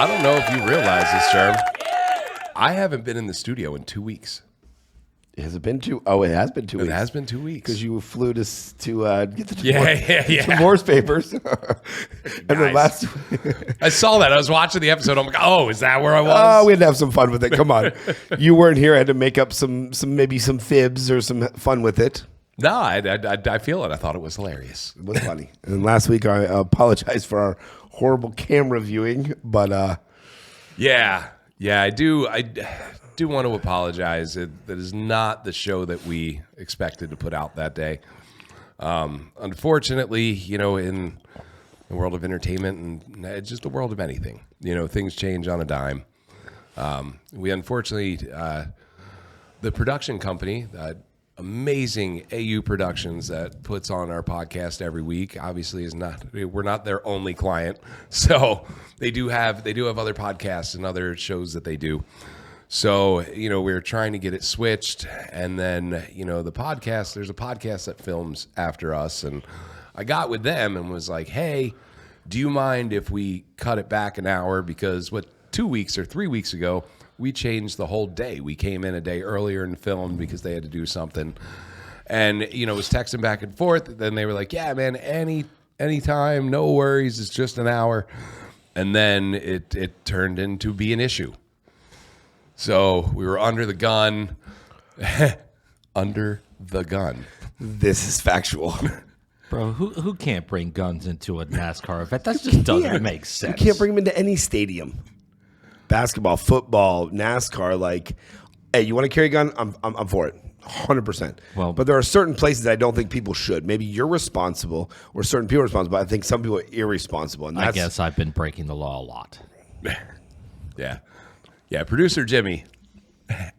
I don't know if you realize this, Jerm. I haven't been in the studio in 2 weeks. Has it been 2? Oh, it has been 2 weeks. It has been 2 weeks. Because you flew to get the divorce papers. And then last I saw that. I was watching the episode. I'm like, oh, is that where I was? Oh, we had to have some fun with it. Come on. You weren't here. I had to make up some fibs or some fun with it. No, I feel it. I thought it was hilarious. It was funny. And last week, I apologize for our horrible camera viewing, but yeah, I do want to apologize. That is not the show that we expected to put out that day. Unfortunately, in the world of entertainment and just the world of anything, things change on a dime. We unfortunately, the production company, amazing AU Productions that puts on our podcast every week, obviously we're not their only client. So they do have other podcasts and other shows that they do. So, we're trying to get it switched. And then, the podcast, there's a podcast that films after us. And I got with them and was like, hey, do you mind if we cut it back an hour? Because 2 weeks or 3 weeks ago, we changed the whole day. We came in a day earlier and filmed because they had to do something. And, was texting back and forth. Then they were like, yeah, man, anytime, no worries. It's just an hour. And then it turned into be an issue. So we were under the gun. Under the gun. This is factual. Bro, who can't bring guns into a NASCAR event? That just doesn't make sense. You can't bring them into any stadium. Basketball, football, NASCAR, like, hey, you want to carry a gun? I'm for it, 100%. Well, but there are certain places that I don't think people should. Maybe you're responsible, or certain people are responsible. I think some people are irresponsible. And I guess I've been breaking the law a lot. Yeah. Producer Jimmy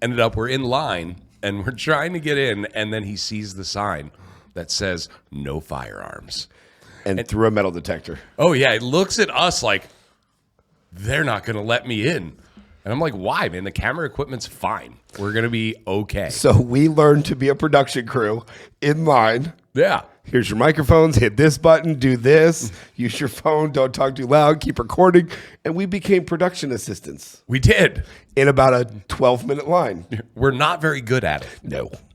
we're in line, and we're trying to get in, and then he sees the sign that says, no firearms. And threw a metal detector. Oh, yeah. He looks at us like, they're not going to let me in. And I'm like, why, man? The camera equipment's fine. We're going to be okay. So we learned to be a production crew in line. Yeah. Here's your microphones. Hit this button. Do this. Use your phone. Don't talk too loud. Keep recording. And we became production assistants. We did. In about a 12-minute line. We're not very good at it.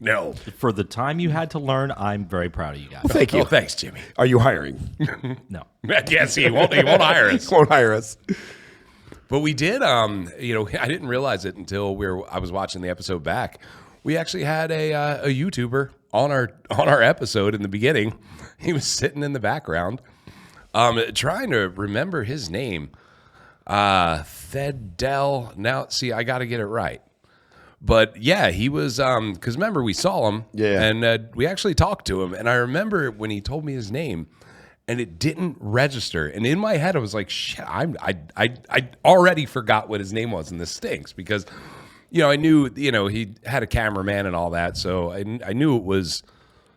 No. For the time you had to learn, I'm very proud of you guys. Well, thank you. Oh, thanks, Jimmy. Are you hiring? No. Yes, he won't hire us. He won't hire us. But we did, I didn't realize it until I was watching the episode back. We actually had a YouTuber on our episode in the beginning. He was sitting in the background, trying to remember his name. Fedel. Now, see, I got to get it right. But yeah, he was, because remember, we saw him, and we actually talked to him. And I remember when he told me his name, and it didn't register. And in my head, I was like, shit, I already forgot what his name was, and this stinks because, I knew, he had a cameraman and all that. So I knew it was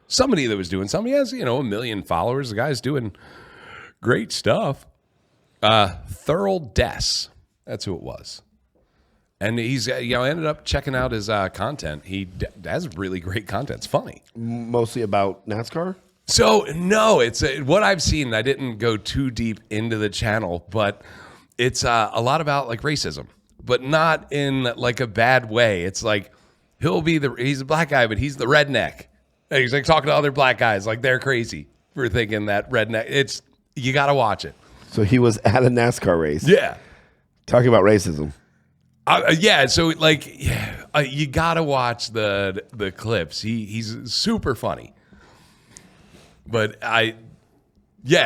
somebody that was doing something. He has, 1 million followers. The guy's doing great stuff. Thurl Des. That's who it was. And he's, ended up checking out his content. He has really great content. It's funny. Mostly about NASCAR? So, no, it's what I've seen. I didn't go too deep into the channel, but it's a lot about like racism, but not in like a bad way. It's like he's a black guy, but he's the redneck. And he's like talking to other black guys like they're crazy for thinking that redneck. You got to watch it. So he was at a NASCAR race. Yeah. Talking about racism. So you got to watch the clips. He's super funny. But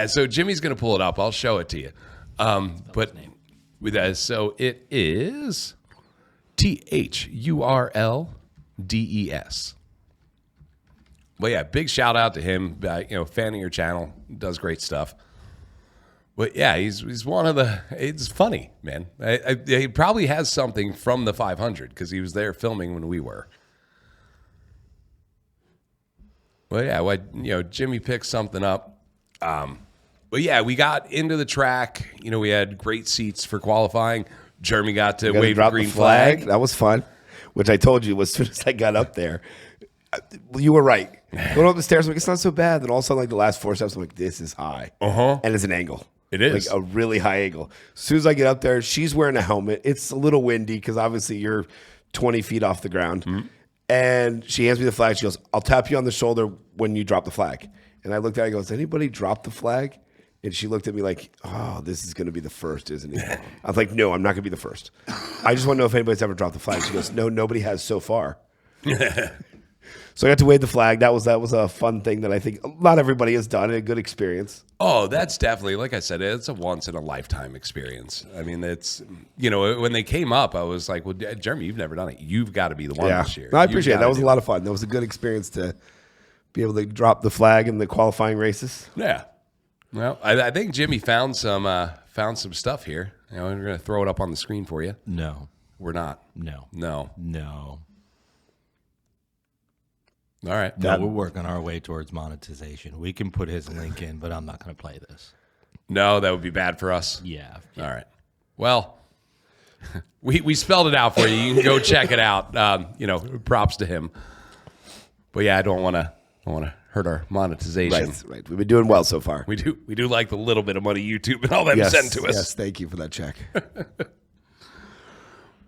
so Jimmy's going to pull it up. I'll show it to you. But with that, so it is THURLDES. But yeah, big shout out to him. Fan of your channel, does great stuff. But yeah, he's one of it's funny, man. He probably has something from the 500 because he was there filming when we were. Well, yeah, Jimmy picked something up. But yeah, we got into the track. We had great seats for qualifying. Jeremy got to wave the green flag. That was fun, which I told you as soon as I got up there. You were right. Going up the stairs, I'm like, it's not so bad. Then all of a sudden, like the last 4 steps, I'm like, this is high. And it's an angle. It is. Like a really high angle. As soon as I get up there, she's wearing a helmet. It's a little windy because obviously you're 20 feet off the ground. Mm-hmm. And she hands me the flag. She goes, I'll tap you on the shoulder when you drop the flag. And I looked at her and goes, anybody drop the flag? And she looked at me like, oh, this is going to be the first, isn't it? I was like, no, I'm not going to be the first. I just want to know if anybody's ever dropped the flag. She goes, no, nobody has so far. So I got to wave the flag. That was a fun thing that I think not everybody has done. A good experience. Oh, that's definitely, like I said, it's a once-in-a-lifetime experience. I mean, it's, when they came up, I was like, well, Jeremy, you've never done it. You've got to be the one this year. No, I appreciate it. That was a lot of fun. That was a good experience to be able to drop the flag in the qualifying races. Yeah. Well, I think Jimmy found some stuff here. We're going to throw it up on the screen for you. No. We're not. No. All right. No, we're working our way towards monetization. We can put his link in, but I'm not going to play this. No, that would be bad for us. Yeah. All right. Well, we spelled it out for you. You can go check it out. Props to him. But yeah, I don't want to hurt our monetization. Right. We've been doing well so far. We do like the little bit of money YouTube and all that sent to us. Yes, thank you for that check.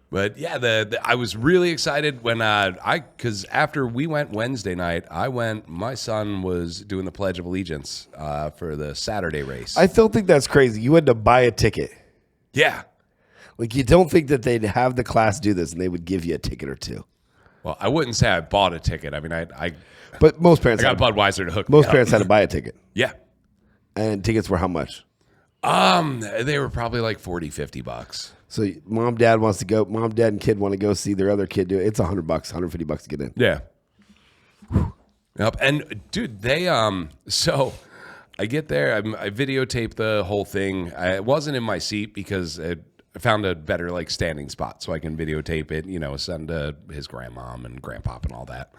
But yeah, I was really excited when because after we went Wednesday night, my son was doing the Pledge of Allegiance for the Saturday race. I still think that's crazy. You had to buy a ticket. Yeah. Like, you don't think that they'd have the class do this and they would give you a ticket or two. Well, I wouldn't say I bought a ticket. I mean, but most parents got Budweiser to hook most me up. parents had to buy a ticket. Yeah. And tickets were how much? They were probably like $40-$50. So mom, dad wants to go. Mom, dad, and kid want to go see their other kid do it. It's $100, $150 to get in. Yeah. Yep. And dude, they so I get there. I videotape the whole thing. I wasn't in my seat because I found a better like standing spot so I can videotape it. Send to his grandmom and grandpop and all that.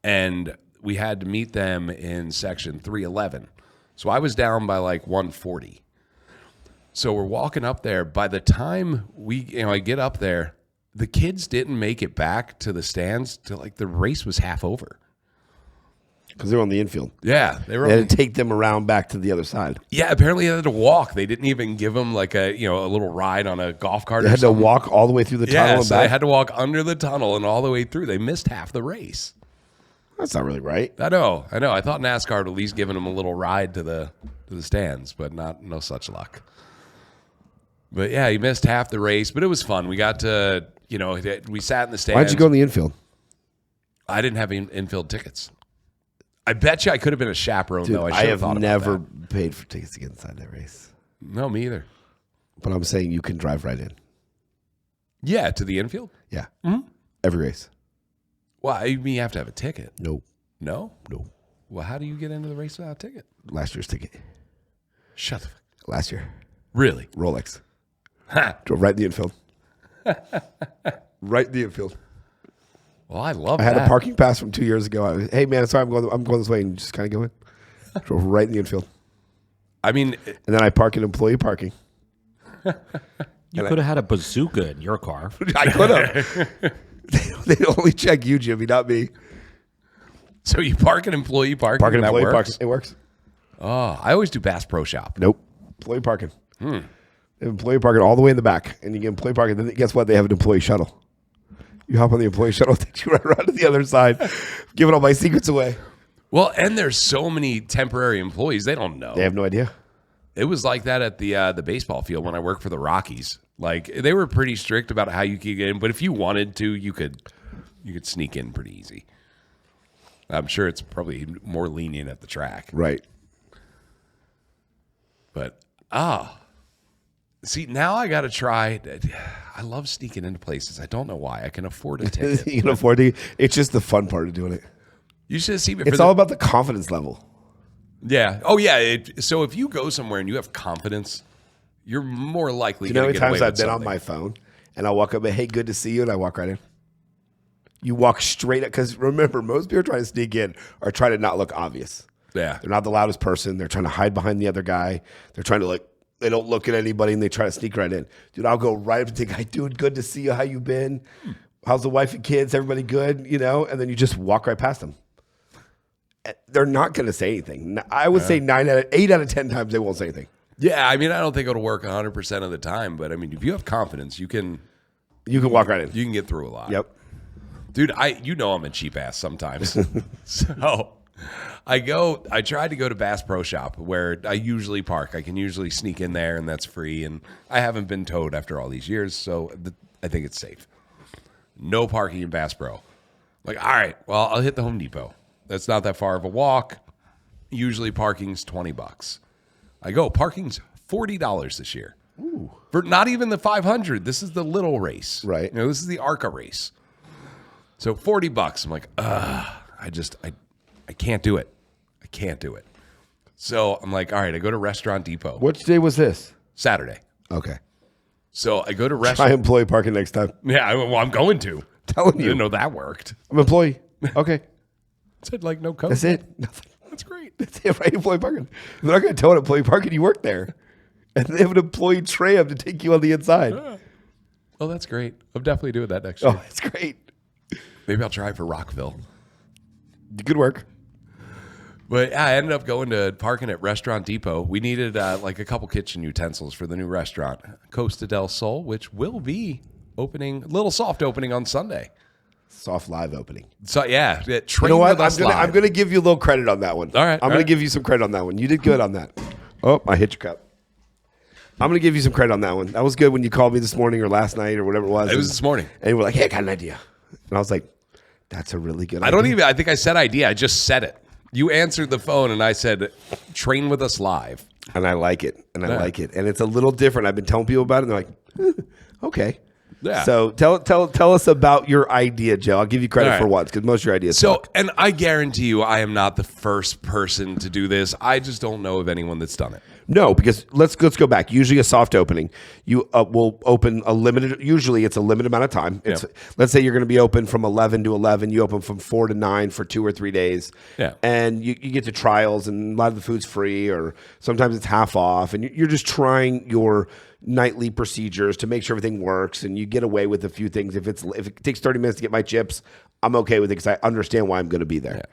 And we had to meet them in section 311. So I was down by like 140. So we're walking up there. By the time I get up there, the kids didn't make it back to the stands till like the race was half over. Because they were on the infield. Yeah. They had to take them around back to the other side. Yeah, apparently they had to walk. They didn't even give them like a little ride on a golf cart. They had to walk all the way through the tunnel and back. They had to walk under the tunnel and all the way through. They missed half the race. That's not really right. I know. I thought NASCAR would at least given them a little ride to the stands, but no such luck. But yeah, he missed half the race, but it was fun. We got to, we sat in the stands. Why'd you go in the infield? I didn't have infield tickets. I bet you I could have been a chaperone, though. I have never paid for tickets to get inside that race. No, me either. But I'm saying you can drive right in. Yeah, to the infield? Yeah. Mm-hmm. Every race. Well, you have to have a ticket. No. No? No. Well, how do you get into the race without a ticket? Last year's ticket. Shut the fuck. Last year. Really? Rolex. Ha. Drove right in the infield. Right in the infield. Well, I love that. I had a parking pass from 2 years ago. Hey, man, sorry, I'm going this way, and just kind of go in. Drove right in the infield. I mean... And then I park in employee parking. You could have had a bazooka in your car. I could have. They only check you, Jimmy, not me. So you park in employee parking? Park in employee parking. It works. Oh, I always do Bass Pro Shop. Nope. Employee parking. They have employee parking all the way in the back, and you get employee parking. Then guess what? They have an employee shuttle. You hop on the employee shuttle, it takes you right around to the other side, giving all my secrets away. Well, and there's so many temporary employees, they don't know. They have no idea. It was like that at the baseball field when I worked for the Rockies. Like, they were pretty strict about how you could get in, but if you wanted to, you could sneak in pretty easy. I'm sure it's probably more lenient at the track. Right. But, see, now I got to try. I love sneaking into places. I don't know why. I can afford a ticket. You can afford to. It's just the fun part of doing it. You should have seen it. It's all about the confidence level. Yeah. Oh, yeah. So if you go somewhere and you have confidence, you're more likely to get away with something. You know how many times I've been on my phone and I'll walk up and, hey, good to see you, and I walk right in? You walk straight up. Because remember, most people trying to sneak in are trying to not look obvious. Yeah. They're not the loudest person. They're trying to hide behind the other guy. They're trying to they don't look at anybody, and they try to sneak right in. Dude, I'll go right up to the guy, dude, good to see you. How you been? How's the wife and kids? Everybody good? And then you just walk right past them. They're not going to say anything. I would say 8 out of 10 times they won't say anything. Yeah, I mean, I don't think it'll work 100% of the time, but I mean, if you have confidence, you can walk right in. you can get through a lot. Yep. Dude, I'm a cheap ass sometimes. So I tried to go to Bass Pro Shop where I usually park. I can usually sneak in there and that's free. And I haven't been towed after all these years. So I think it's safe. No parking in Bass Pro. Like, all right, well, I'll hit the Home Depot. That's not that far of a walk. Usually parking's $20. I go, parking's $40 this year. Ooh. For not even the 500. This is the little race. Right. This is the ARCA race. So $40. I'm like, I can't do it. I can't do it. So I'm like, all right, I go to Restaurant Depot. Which day was this? Saturday. Okay. So I go to Try restaurant. employee parking next time. Yeah, I'm going to. Telling I you. didn't know that worked. I'm employee. Okay. Said like no code. That's it. Nothing. That's great. That's it, right? Employee parking. If they're not going to tow an employee parking, you work there. And they have an employee tray up to take you on the inside. Oh, that's great. I'm definitely doing that next year. Oh, that's great. Maybe I'll try for Rockville. Good work. But yeah, I ended up going to parking at Restaurant Depot. We needed like a couple kitchen utensils for the new restaurant, Costa del Sol, which will be opening, a little soft opening on Sunday. Soft live opening. So yeah, You train know what? with us live. I'm gonna give you a little credit on that one. All right, I'm gonna give you some credit on that one. You did good on that. Oh, I hit your cup. I'm gonna give you some credit on that one. That was good when you called me this morning or last night or whatever it was. It was this morning. And you were like, "Hey, I got an idea," and I was like, "That's a really good I idea." I think I said idea. I just said it. You answered the phone and I said, train with us live. And I like it. And it's a little different. I've been telling people about it, and they're like, okay. Yeah. So tell us about your idea, Joe. I'll give you credit for once because most of your ideas suck. And I guarantee you, I am not the first person to do this. I just don't know of anyone that's done it. No, because let's go back. Usually a soft opening, you will open usually it's a limited amount of time. Yeah. Let's say you're going to be open from 11 to 11. You open from 4 to 9 for 2 or 3 days. Yeah. And you get to trials, and a lot of the food's free, or sometimes it's half off. And you're just trying your nightly procedures to make sure everything works, and you get away with a few things. If it takes 30 minutes to get my chips, I'm okay with it because I understand why I'm going to be there. Yeah.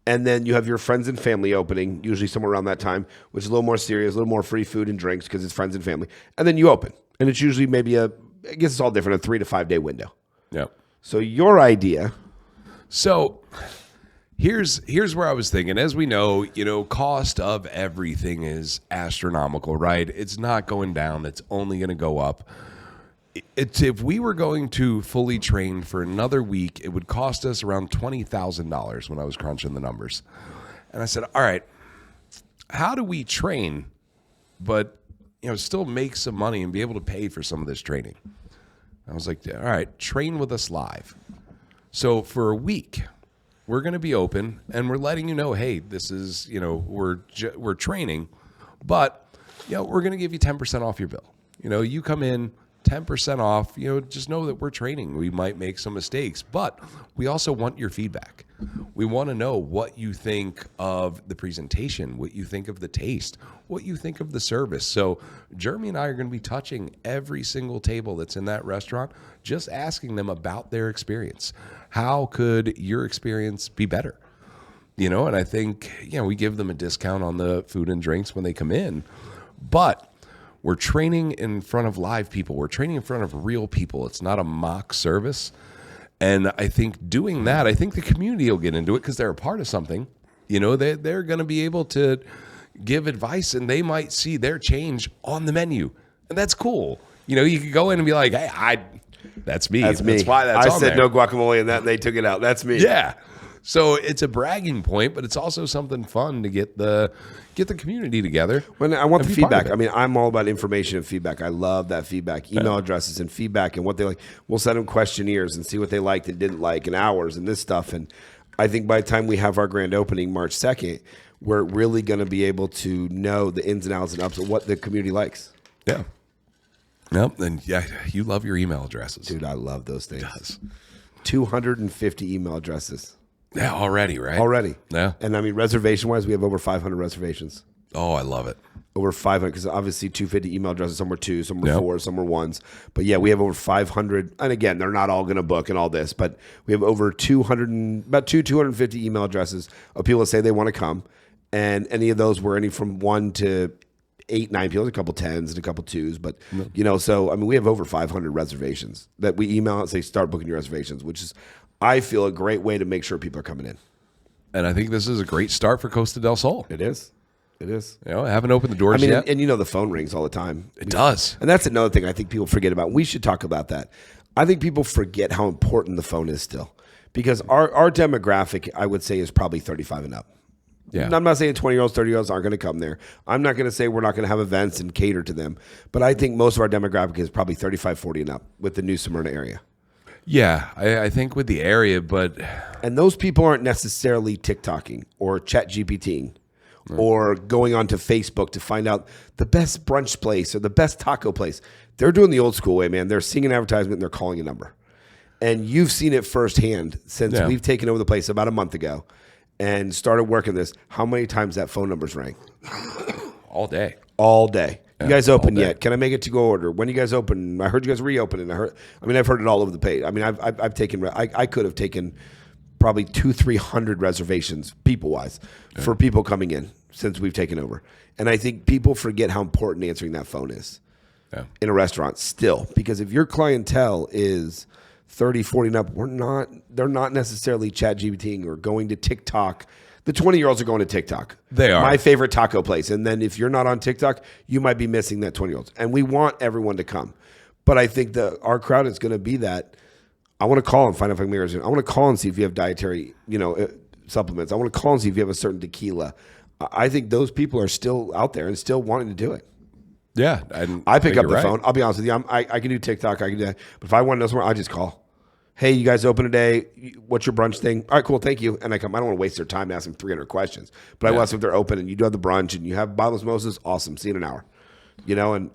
And then you have your friends and family opening, usually somewhere around that time, which is a little more serious, a little more free food and drinks because it's friends and family. And then you open. And it's usually maybe I guess it's all different, a 3 to 5 day window. Yeah. So your idea. So here's where I was thinking. As we know, cost of everything is astronomical, right? It's not going down. It's only going to go up. If we were going to fully train for another week, it would cost us around $20,000 when I was crunching the numbers. And I said, all right, how do we train, but still make some money and be able to pay for some of this training? I was like, all right, train with us live. So for a week, we're going to be open and we're letting you know, hey, this is, we're training, but we're going to give you 10% off your bill. You come in, 10% off, just know that we're training. We might make some mistakes, but we also want your feedback. We want to know what you think of the presentation, what you think of the taste, what you think of the service. So Jeremy and I are going to be touching every single table that's in that restaurant, just asking them about their experience. How could your experience be better? And I think, we give them a discount on the food and drinks when they come in, but we're training in front of live people. We're training in front of real people. It's not a mock service. And I think doing that, I think the community will get into it because they're a part of something. They're going to be able to give advice and they might see their change on the menu. And that's cool. You could go in and be like, hey, that's me. That's me. That's why that's I on said there. no guacamole in that and they took it out. That's me. Yeah. So it's a bragging point, but it's also something fun to get the community together. When I want the feedback. I I mean, I'm all about information and feedback. I love that feedback, email addresses and feedback and what they like. We'll send them questionnaires and see what they liked and didn't like and hours and this stuff. And I think by the time we have our grand opening March 2nd, we're really going to be able to know the ins and outs and ups of what the community likes. Yeah. Nope. And yeah, you love your email addresses. Dude, I love those things. It does. 250 email addresses. Yeah, already, right? Already. Yeah. And I mean, reservation-wise, we have over 500 reservations. Oh, I love it. Over 500, because obviously 250 email addresses, some were 2, some were Yep. 4, some were 1s. But yeah, we have over 500. And again, they're not all going to book and all this, but we have over 250 email addresses of people that say they want to come. And any of those were any from 1 to 8, 9 people, a couple 10s and a couple 2s. But, so, I mean, we have over 500 reservations that we email out and say, start booking your reservations, which is, I feel, a great way to make sure people are coming in. And I think this is a great start for Costa del Sol. It is. It is. I haven't opened the doors yet. And the phone rings all the time. It does. And that's another thing I think people forget about. We should talk about that. I think people forget how important the phone is still. Because our demographic, I would say, is probably 35 and up. Yeah. And I'm not saying 20-year-olds, 30-year-olds aren't going to come there. I'm not going to say we're not going to have events and cater to them. But I think most of our demographic is probably 35, 40 and up with the new Smyrna area. Yeah, I think with the area, but... And those people aren't necessarily TikToking or chat GPTing or going onto Facebook to find out the best brunch place or the best taco place. They're doing the old school way, man. They're seeing an advertisement and they're calling a number. And you've seen it firsthand since we've taken over the place about a month ago and started working this. How many times that phone number's rang? All day. All day. You guys open yet? Can I make it to go order? When you guys open? I heard you guys reopening. I've heard it all over the page. I mean, I've taken. I could have taken probably 200-300 reservations people wise for people coming in since we've taken over. And I think people forget how important answering that phone is in a restaurant still, because if your clientele is 30, 40 and up, they're not necessarily chat GPTing or going to TikTok. The 20-year-olds are going to TikTok. They are. My favorite taco place. And then if you're not on TikTok, you might be missing that 20-year-olds. And we want everyone to come. But I think our crowd is going to be that. I want to call and find out if I can make it. I want to call and see if you have dietary, supplements. I want to call and see if you have a certain tequila. I think those people are still out there and still wanting to do it. Yeah. I pick up the phone. I'll be honest with you. I can do TikTok. I can do that. But if I want to know somewhere, I just call. Hey, you guys open today? What's your brunch thing? All right, cool, thank you. And I come. I don't want to waste their time to ask them 300 questions. But I want to see if they're open and you do have the brunch and you have bottomless mimosas. Awesome. See you in an hour. And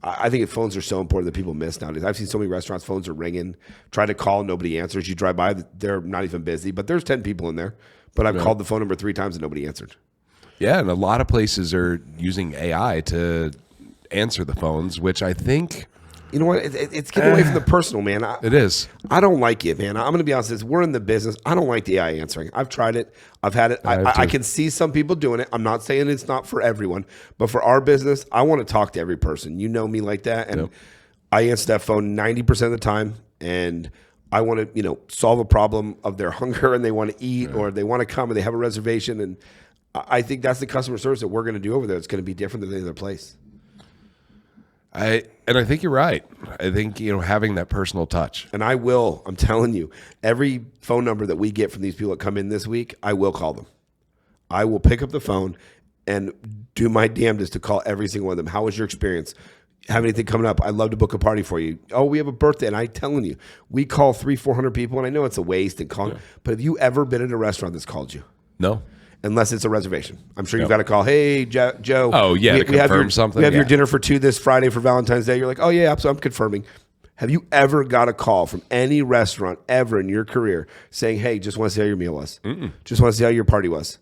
I think phones are so important that people miss nowadays. I've seen so many restaurants, phones are ringing. Try to call, nobody answers. You drive by, they're not even busy. But there's 10 people in there. But I've called the phone number 3 times and nobody answered. Yeah, and a lot of places are using AI to answer the phones, which I think... You know what? It's getting away from the personal, man. It is. I don't like it, man. I'm going to be honest with you. We're in the business. I don't like the AI answering. I've tried it. I've had it. I can see some people doing it. I'm not saying it's not for everyone. But for our business, I want to talk to every person. You know me like that. And I answer that phone 90% of the time. And I want to, solve a problem of their hunger and they want to eat or they want to come and they have a reservation. And I think that's the customer service that we're going to do over there. It's going to be different than any other place. I think you're right. I think, having that personal touch. And I'm telling you, every phone number that we get from these people that come in this week, I will call them. I will pick up the phone and do my damnedest to call every single one of them. How was your experience? Have anything coming up? I'd love to book a party for you. Oh, we have a birthday. And I'm telling you, we call 300-400 people. And I know it's a waste and calling, but have you ever been at a restaurant that's called you? No. Unless it's a reservation. I'm sure you've got to call, hey, Joe. Oh, yeah, to confirm something. We have your dinner for 2 this Friday for Valentine's Day. You're like, oh, yeah, I'm confirming. Have you ever got a call from any restaurant ever in your career saying, hey, just want to see how your meal was? Just want to see how your party was?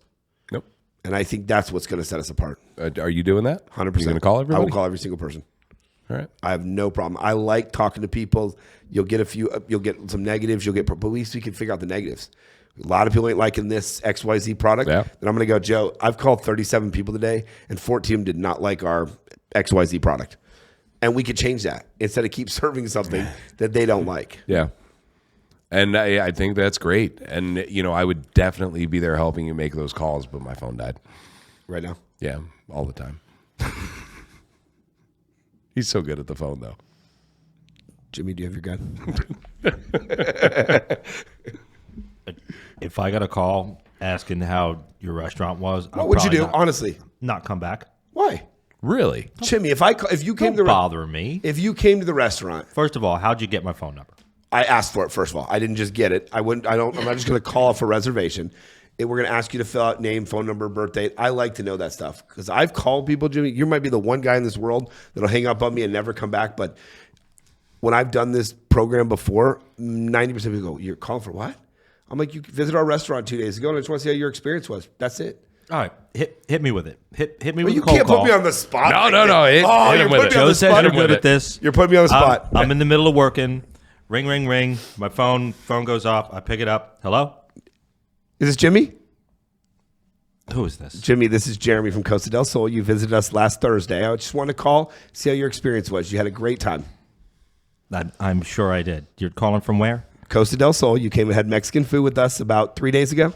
Nope. And I think that's what's going to set us apart. Are you doing that? 100%. You're going to call everybody? I will call every single person. All right. I have no problem. I like talking to people. You'll get some negatives. But at least we can figure out the negatives. A lot of people ain't liking this XYZ product. Yeah. Then I'm going to go, Joe, I've called 37 people today, and 14 of them did not like our XYZ product. And we could change that instead of keep serving something that they don't like. Yeah. And I think that's great. And, I would definitely be there helping you make those calls, but my phone died. Right now? Yeah, all the time. He's so good at the phone, though. Jimmy, do you have your gun? If I got a call asking how your restaurant was, what would you do, honestly? Not come back. Why? Really? Jimmy, if you came Don't bother me. If you came to the restaurant. First of all, how'd you get my phone number? I asked for it, first of all. I didn't just get it. I'm not just going to call for a reservation. We're going to ask you to fill out name, phone number, birth date. I like to know that stuff because I've called people, Jimmy. You might be the one guy in this world that'll hang up on me and never come back. But when I've done this program before, 90% of people go, you're calling for what? I'm like, you visited our restaurant 2 days ago, and I just want to see how your experience was. That's it. All right, hit me with it. Hit me with you the cold can't call. put me on the spot. No. You're putting me on the spot. Joe's good at this. You're putting me on the spot. I'm in the middle of working. Ring, ring, ring. My phone goes off. I pick it up. Hello? Is this Jimmy? Who is this? Jimmy, this is Jeremy from Costa del Sol. You visited us last Thursday. I just wanted to call, see how your experience was. You had a great time. I'm sure I did. You're calling from where? Costa del Sol. You came and had Mexican food with us about 3 days ago.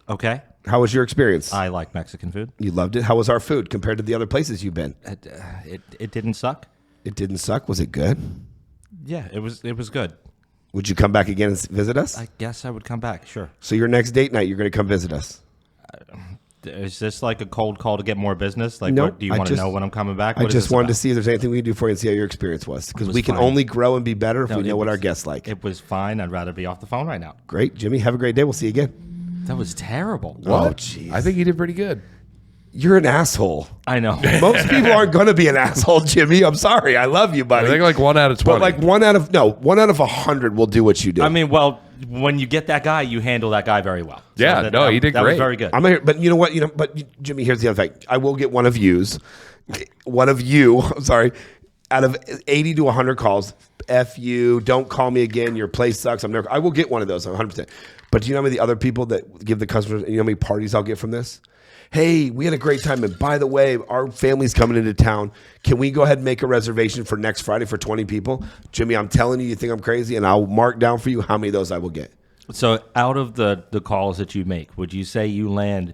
Okay. How was your experience? I like Mexican food. You loved it. How was our food compared to the other places you've been? It didn't suck. It didn't suck. Was it good? Yeah, it was good. Would you come back again and visit us? I guess I would come back. Sure. So your next date night, you're going to come visit us. Is this like a cold call to get more business? Like, No, what, do you want to know when I'm coming back? I just wanted to see if there's anything we can do for you and see how your experience was. Because we can only grow and be better if we know what our guests like. It was fine. I'd rather be off the phone right now. Great. Jimmy, have a great day. We'll see you again. That was terrible. Oh, jeez. I think he did pretty good. You're an asshole. I know. Most people aren't going to be an asshole, Jimmy. I'm sorry. I love you, buddy. I think like 1 out of 20. But like 1 out of 100 will do what you do. I mean, well, when you get that guy, you handle that guy very well. So Yeah, he did that great. was very good. I'm here, but you know what? But Jimmy, here's the other thing. I will get one of you. I'm sorry. Out of 80 to 100 calls, F you, don't call me again. Your place sucks. I will get one of those 100%. But do you know how many other people that give the customers? You know how many parties I'll get from this? Hey, we had a great time. And by the way, our family's coming into town. Can we go ahead and make a reservation for next Friday for 20 people? Jimmy, I'm telling you, you think I'm crazy? And I'll mark down for you how many of those I will get. So out of the calls that you make, would you say you land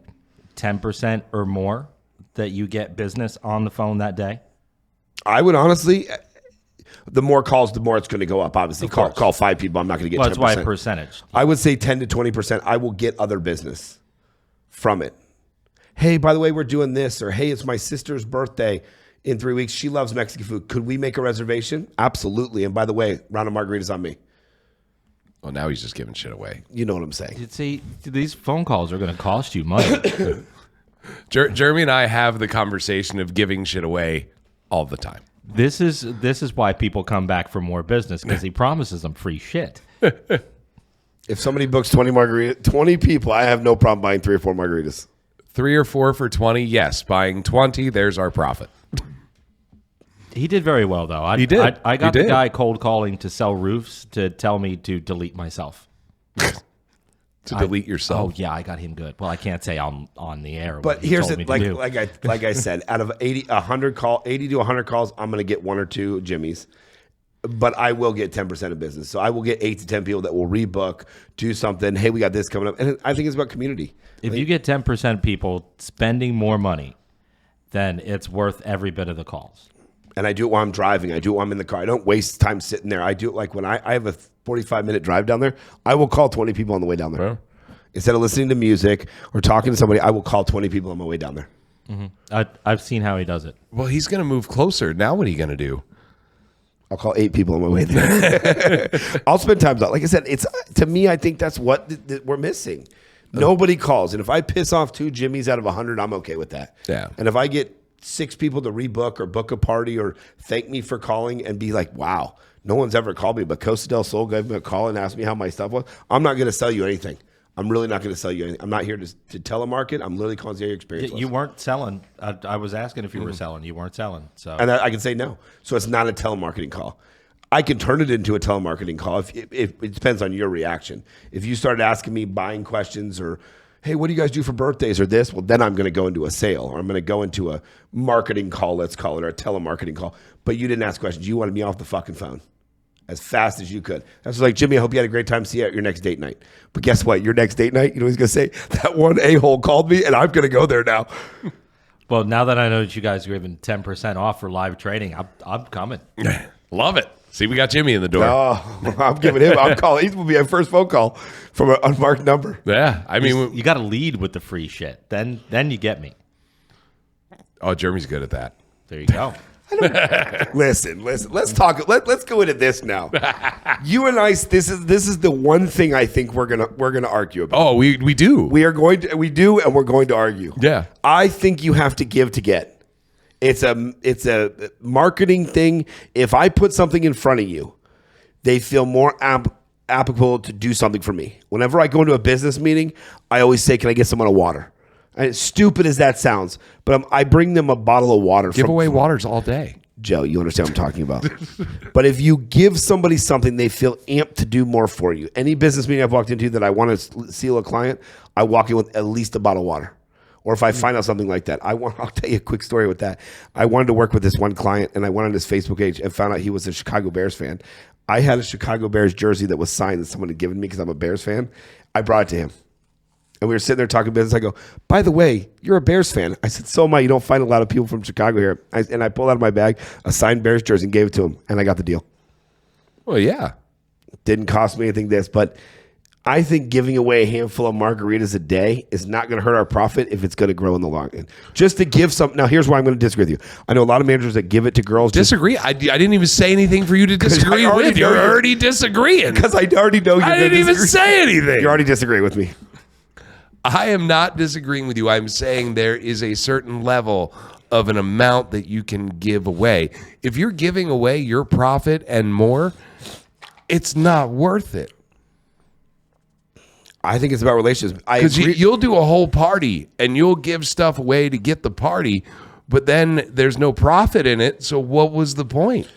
10% or more that you get business on the phone that day? I would honestly, the more calls, the more it's going to go up. Obviously, call 5 people. I'm not going to get 10%. Well, that's why a percentage. I would say 10 to 20%. I will get other business from it. Hey, by the way, we're doing this. Or, hey, it's my sister's birthday in 3 weeks. She loves Mexican food. Could we make a reservation? Absolutely. And by the way, round of margaritas on me. Well, now he's just giving shit away. You know what I'm saying. You'd see, these phone calls are going to cost you money. Jeremy and I have the conversation of giving shit away all the time. This is why people come back for more business, because he promises them free shit. If somebody books 20 people, I have no problem buying 3 or 4 margaritas. 3 or 4 for 20, yes. Buying 20, there's our profit. He did very well, though. He did. I got He the did. guy cold calling to sell roofs to tell me to delete myself. To delete yourself. Oh, yeah, I got him good. Well, I can't say I'm on the air. But what he here's told it, me to do. like I said, out of 80 to 100 calls, I'm going to get 1 or 2 Jimmys. But I will get 10% of business. So I will get 8 to 10 people that will rebook, do something. Hey, we got this coming up. And I think it's about community. If you get 10% people spending more money, then it's worth every bit of the calls. And I do it while I'm driving. I do it while I'm in the car. I don't waste time sitting there. I do it like when I have a 45-minute drive down there, I will call 20 people on the way down there. Yeah. Instead of listening to music or talking to somebody, I will call 20 people on my way down there. Mm-hmm. I've seen how he does it. Well, he's going to move closer. Now what are you going to do? I'll call 8 people on my way there. I'll spend time out. Like I said, it's to me, I think that's what we're missing. Nobody calls. And if I piss off 2 Jimmys out of 100, I'm okay with that. Yeah. And if I get 6 people to rebook or book a party or thank me for calling and be like, wow, no one's ever called me, but Costa del Sol gave me a call and asked me how my stuff was. I'm not going to sell you anything. I'm really not going to sell you anything. I'm not here to telemarket. I'm literally calling to your experience. You weren't selling. I was asking if you were selling. You weren't selling. So And I can say no. So it's not a telemarketing call. I can turn it into a telemarketing call if it depends on your reaction. If you started asking me buying questions or, hey, what do you guys do for birthdays or this? Well, then I'm going to go into a sale or I'm going to go into a marketing call, let's call it, or a telemarketing call. But you didn't ask questions. You wanted me off the fucking phone as fast as you could. That's like, Jimmy, I hope you had a great time. See you at your next date night. But guess what? Your next date night, you know what he's going to say? That one a-hole called me and I'm going to go there now. well, now that I know that you guys are giving 10% off for live trading, I'm coming. Love it. See, we got Jimmy in the door. Oh, I'm giving him. I'm calling. He will be our first phone call from an unmarked number. Yeah. I mean, You got to lead with the free shit. Then you get me. oh, Jeremy's good at that. There you go. Listen. Let's talk. Let's go into this now. You and I. This is the one thing I think we're gonna argue about. Oh, we do. We do, and we're going to argue. Yeah. I think you have to give to get. It's a marketing thing. If I put something in front of you, they feel more applicable to do something for me. Whenever I go into a business meeting, I always say, "Can I get someone a water?" And as stupid as that sounds, but I bring them a bottle of water. Give away waters all day. Joe, you understand what I'm talking about. But if you give somebody something, they feel amped to do more for you. Any business meeting I've walked into that I want to seal a client, I walk in with at least a bottle of water. or if I find out something like that. I'll tell you a quick story with that. I wanted to work with this one client, and I went on his Facebook page and found out he was a Chicago Bears fan. I had a Chicago Bears jersey that was signed that someone had given me because I'm a Bears fan. I brought it to him. And we were sitting there talking business. I go, by the way, you're a Bears fan. I said, so am I. You don't find a lot of people from Chicago here. And I pulled out of my bag a signed Bears jersey and gave it to him, and I got the deal. Well, yeah. Didn't cost me anything but I think giving away a handful of margaritas a day is not going to hurt our profit if it's going to grow in the long run. Just to give some. Now, here's why I'm going to disagree with you. I know a lot of managers that give it to girls. Disagree? I didn't even say anything for you to disagree with. You're already disagreeing. Because I already know you're I didn't even say anything. You already disagree with me. I am not disagreeing with you. I'm saying there is a certain level of an amount that you can give away. If you're giving away your profit and more, it's not worth it. I think it's about relationships. Because you'll do a whole party and you'll give stuff away to get the party, but then there's no profit in it. So what was the point?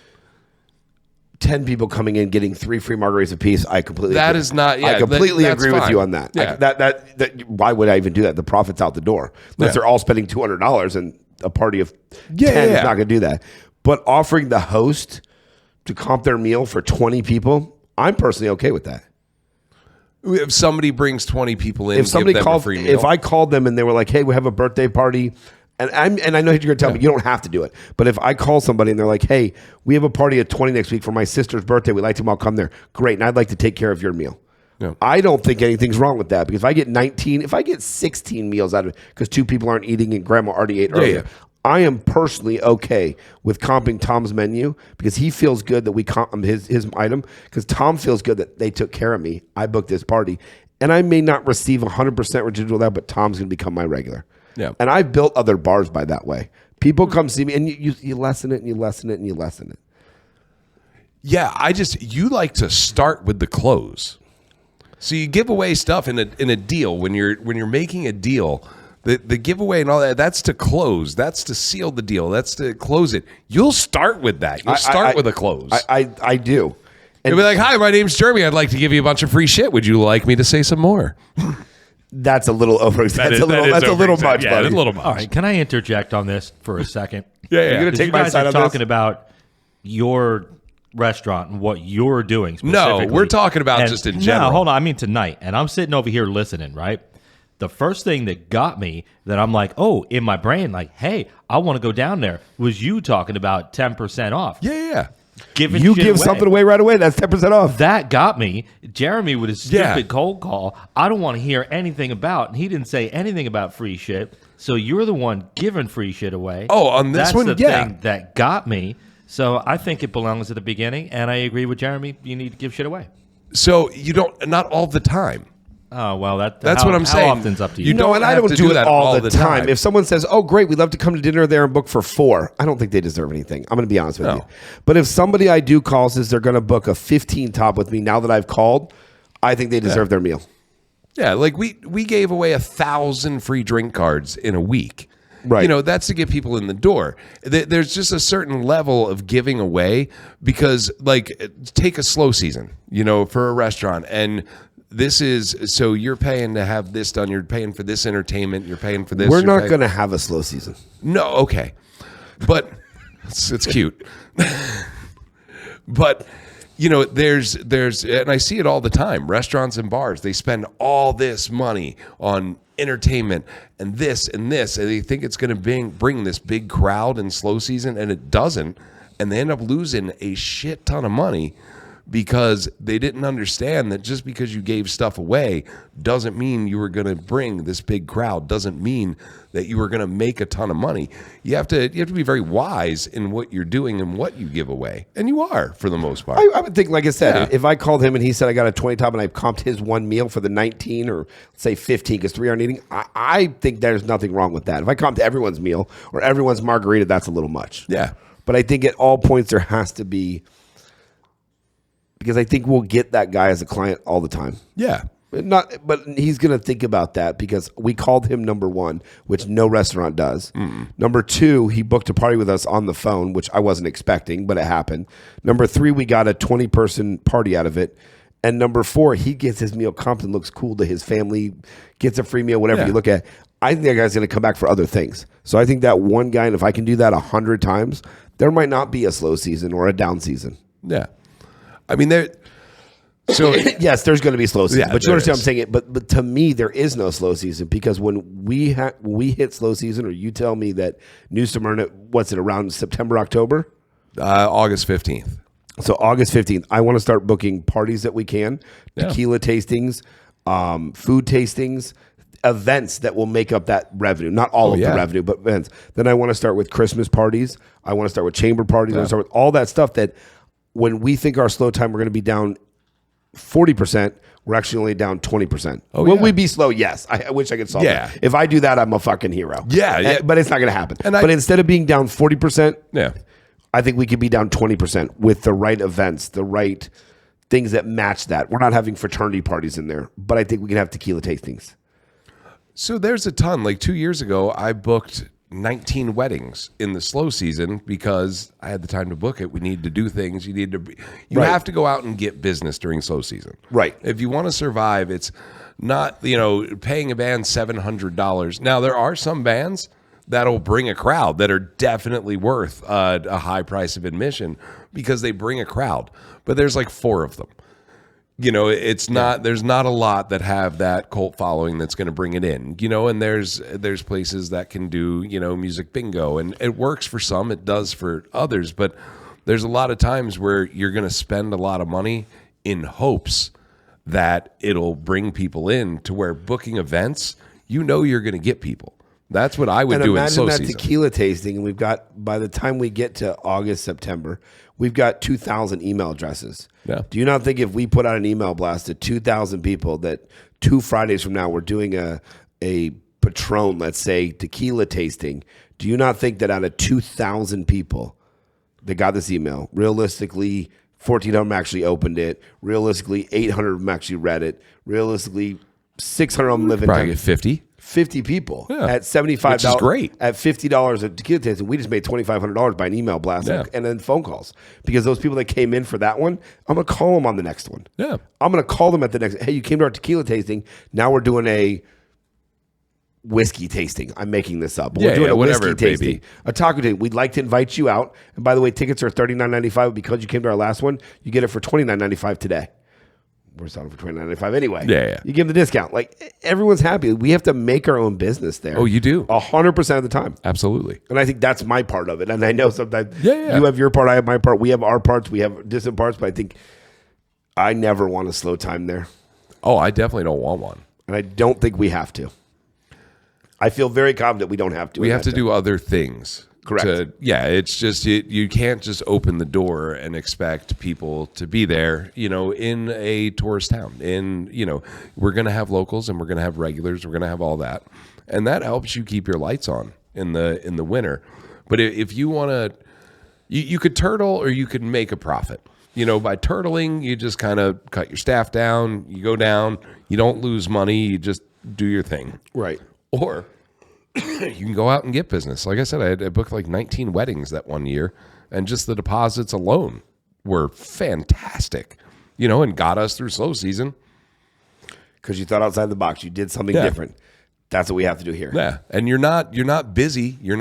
10 people coming in getting 3 free margaritas apiece. I completely that agree. Is not. Yeah, I completely agree fine. with you on that. Yeah. That. Why would I even do that? The profit's out the door. Unless they're all spending $200 and a party of 10 is not going to do that. But offering the host to comp their meal for 20 people, I'm personally okay with that. If somebody brings 20 people in, if somebody give them called, a free meal. If I called them and they were like, "Hey, we have a birthday party," and I know you're going to tell me you don't have to do it, but if I call somebody and they're like, "Hey, we have a party at 20 next week for my sister's birthday. We'd like to all come there." Great, and I'd like to take care of your meal. Yeah. I don't think anything's wrong with that because if I get 16 meals out of it because 2 people aren't eating and grandma already ate earlier. I am personally okay with comping Tom's menu because he feels good that we comp his item because Tom feels good that they took care of me. I booked this party. And I may not receive 100% residual there, but Tom's going to become my regular. Yeah. And I've built other bars by that way. People come see me and you lessen it and you lessen it and you lessen it. Yeah, you like to start with the close. So you give away stuff in a deal when you're making a deal. The giveaway and all that, that's to close. That's to seal the deal. That's to close it. You'll start with that. You'll start with a close. I do. And you'll be like, "Hi, my name's Jeremy. I'd like to give you a bunch of free shit. Would you like me to say some more?" That's a little over. That's a little much, yeah, buddy. A little much. All right, can I interject on this for a second? Yeah. You're going to take my side on this? You guys are talking about your restaurant and what you're doing specifically. No, we're talking about just in general. No, hold on. I mean tonight. And I'm sitting over here listening, right? The first thing that got me that I'm like, oh, in my brain, like, hey, I want to go down there was you talking about 10% off. Yeah. You give something away right away, that's 10% off. That got me. Jeremy with his stupid cold call, I don't want to hear anything about, and he didn't say anything about free shit. So you're the one giving free shit away. Oh, on this one, That's the thing that got me. So I think it belongs at the beginning, and I agree with Jeremy. You need to give shit away. So you don't, not all the time. Oh, well, that's what I'm saying. How often's up to you? And I don't do it all the time. If someone says, "Oh, great, we'd love to come to dinner there and book for 4," I don't think they deserve anything. I'm going to be honest with you. But if somebody I do call says they're going to book a 15 top with me now that I've called, I think they deserve their meal. Yeah, like we gave away 1,000 free drink cards in a week. Right. That's to get people in the door. There's just a certain level of giving away because, like, take a slow season, for a restaurant. And this is, so you're paying to have this done. You're paying for this entertainment. You're paying for this. We're not going to have a slow season. No, okay. But it's cute. But, there's, and I see it all the time, restaurants and bars, they spend all this money on entertainment and this, and they think it's going to bring this big crowd in slow season, and it doesn't. And they end up losing a shit ton of money because they didn't understand that just because you gave stuff away doesn't mean you were going to bring this big crowd, doesn't mean that you were going to make a ton of money. You have to be very wise in what you're doing and what you give away. And you are, for the most part. I would think, like I said, if I called him and he said I got a 20 top and I comped his one meal for the 19 or say 15 because 3 aren't eating, I think there's nothing wrong with that. If I comped everyone's meal or everyone's margarita, that's a little much. Yeah. But I think at all points there has to be, because I think we'll get that guy as a client all the time. Yeah. But he's going to think about that because we called him number 1, which no restaurant does. Number 2, he booked a party with us on the phone, which I wasn't expecting, but it happened. Number 3, we got a 20-person party out of it. And number 4, he gets his meal comped and looks cool to his family, gets a free meal, whatever you look at. I think that guy's going to come back for other things. So I think that one guy, and if I can do that 100 times, there might not be a slow season or a down season. Yeah. I mean, so yes, there's going to be slow season, Yeah, but you there understand is. I'm saying it. But to me, there is no slow season because when we hit slow season, or you tell me that New Smyrna, what's it, around September, October? August 15th. So August 15th, I want to start booking parties that we can, Yeah. tequila tastings, food tastings, events that will make up that revenue. Not all of yeah. the revenue, but events. Then I want to start with Christmas parties. I want to start with chamber parties. I want to start with all that stuff that when we think our slow time, we're going to be down 40%, we're actually only down 20%. Oh, Will yeah. we be slow? Yes. I wish I could solve Yeah. that. If I do that, I'm a fucking hero. Yeah, yeah. But it's not going to happen. And but instead of being down 40%, Yeah. I think we could be down 20% with the right events, the right things that match that. We're not having fraternity parties in there, but I think we can have tequila tastings. So there's a ton. Like 2 years ago, I booked 19 weddings in the slow season because I had the time to book it. We need to do things. You Right. have to go out and get business during slow season. Right. If you want to survive, it's not, paying a band $700. Now, there are some bands that'll bring a crowd that are definitely worth a high price of admission because they bring a crowd. But there's like 4 of them. It's not. There's not a lot that have that cult following that's going to bring it in. And there's places that can do music bingo, and it works for some. It does for others. But there's a lot of times where you're going to spend a lot of money in hopes that it'll bring people in to where booking events, you're going to get people. That's what I would And do in imagine slow that season. tequila tasting, and we've got, by the time we get to August, September, we've got 2,000 email addresses. Yeah. Do you not think if we put out an email blast to 2,000 people that 2 Fridays from now we're doing a Patron, let's say, tequila tasting, do you not think that out of 2,000 people that got this email, realistically, 1,400 of them actually opened it, realistically, 800 of them actually read it, realistically, 600 of them live in Probably town. get 50. 50 people Yeah. at $75, Which is great. At $50 at tequila tasting. We just made $2,500 by an email blast Yeah. and then phone calls because those people that came in for that one, I'm going to call them on the next one. Yeah. I'm going to call them at the next. Hey, you came to our tequila tasting. Now we're doing a whiskey tasting. I'm making this up. But Yeah, we're doing yeah, a whatever whiskey it may tasting, be. a taco tasting. We'd like to invite you out. And by the way, tickets are $39.95 because you came to our last one. You get it for $29.95 today. We're selling for $29.95 anyway. Yeah. You give them the discount. Like everyone's happy. We have to make our own business there. Oh, you do? 100% of the time. Absolutely. And I think that's my part of it. And I know sometimes Yeah. you have your part, I have my part. We have our parts. We have distant parts. But I think I never want a slow time there. Oh, I definitely don't want one. And I don't think we have to. I feel very confident we don't have to. We have to do other things. Correct. It's just you can't just open the door and expect people to be there, in a tourist town. We're going to have locals and we're going to have regulars. We're going to have all that. And that helps you keep your lights on in the winter. But if you want to, you could turtle or you could make a profit. By turtling, you just kind of cut your staff down, you go down, you don't lose money, you just do your thing. Right. Or you can go out and get business. Like I said, I booked like 19 weddings that one year, and just the deposits alone were fantastic, and got us through slow season. Because you thought outside the box. You did something different. That's what we have to do here. Yeah, and you're not busy. You're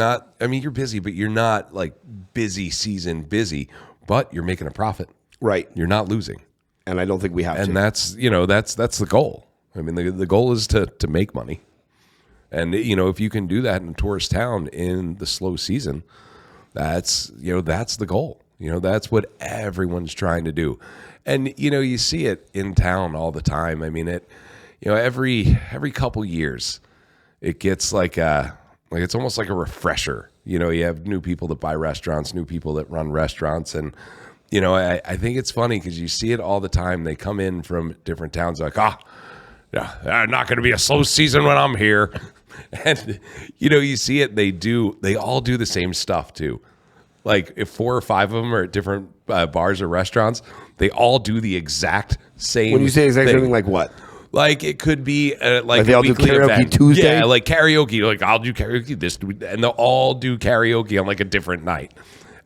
busy, but you're not like busy season busy. But you're making a profit. Right. You're not losing, And I don't think we have to. and that's the goal. I mean, the goal is to make money. And, if you can do that in a tourist town in the slow season, that's the goal. That's what everyone's trying to do. And, you see it in town all the time. I mean, every couple years, it gets it's almost like a refresher. You have new people that buy restaurants, new people that run restaurants. And, I think it's funny because you see it all the time. They come in from different towns like, yeah, not going to be a slow season when I'm here. And, you see it, they all do the same stuff too. Like if 4 or 5 of them are at different bars or restaurants, they all do the exact same When you say exact thing. same thing, like what? Like it could be Like a they all do weekly karaoke event. Tuesday? Yeah, like karaoke. Like I'll do karaoke this week, and they'll all do karaoke on like a different night.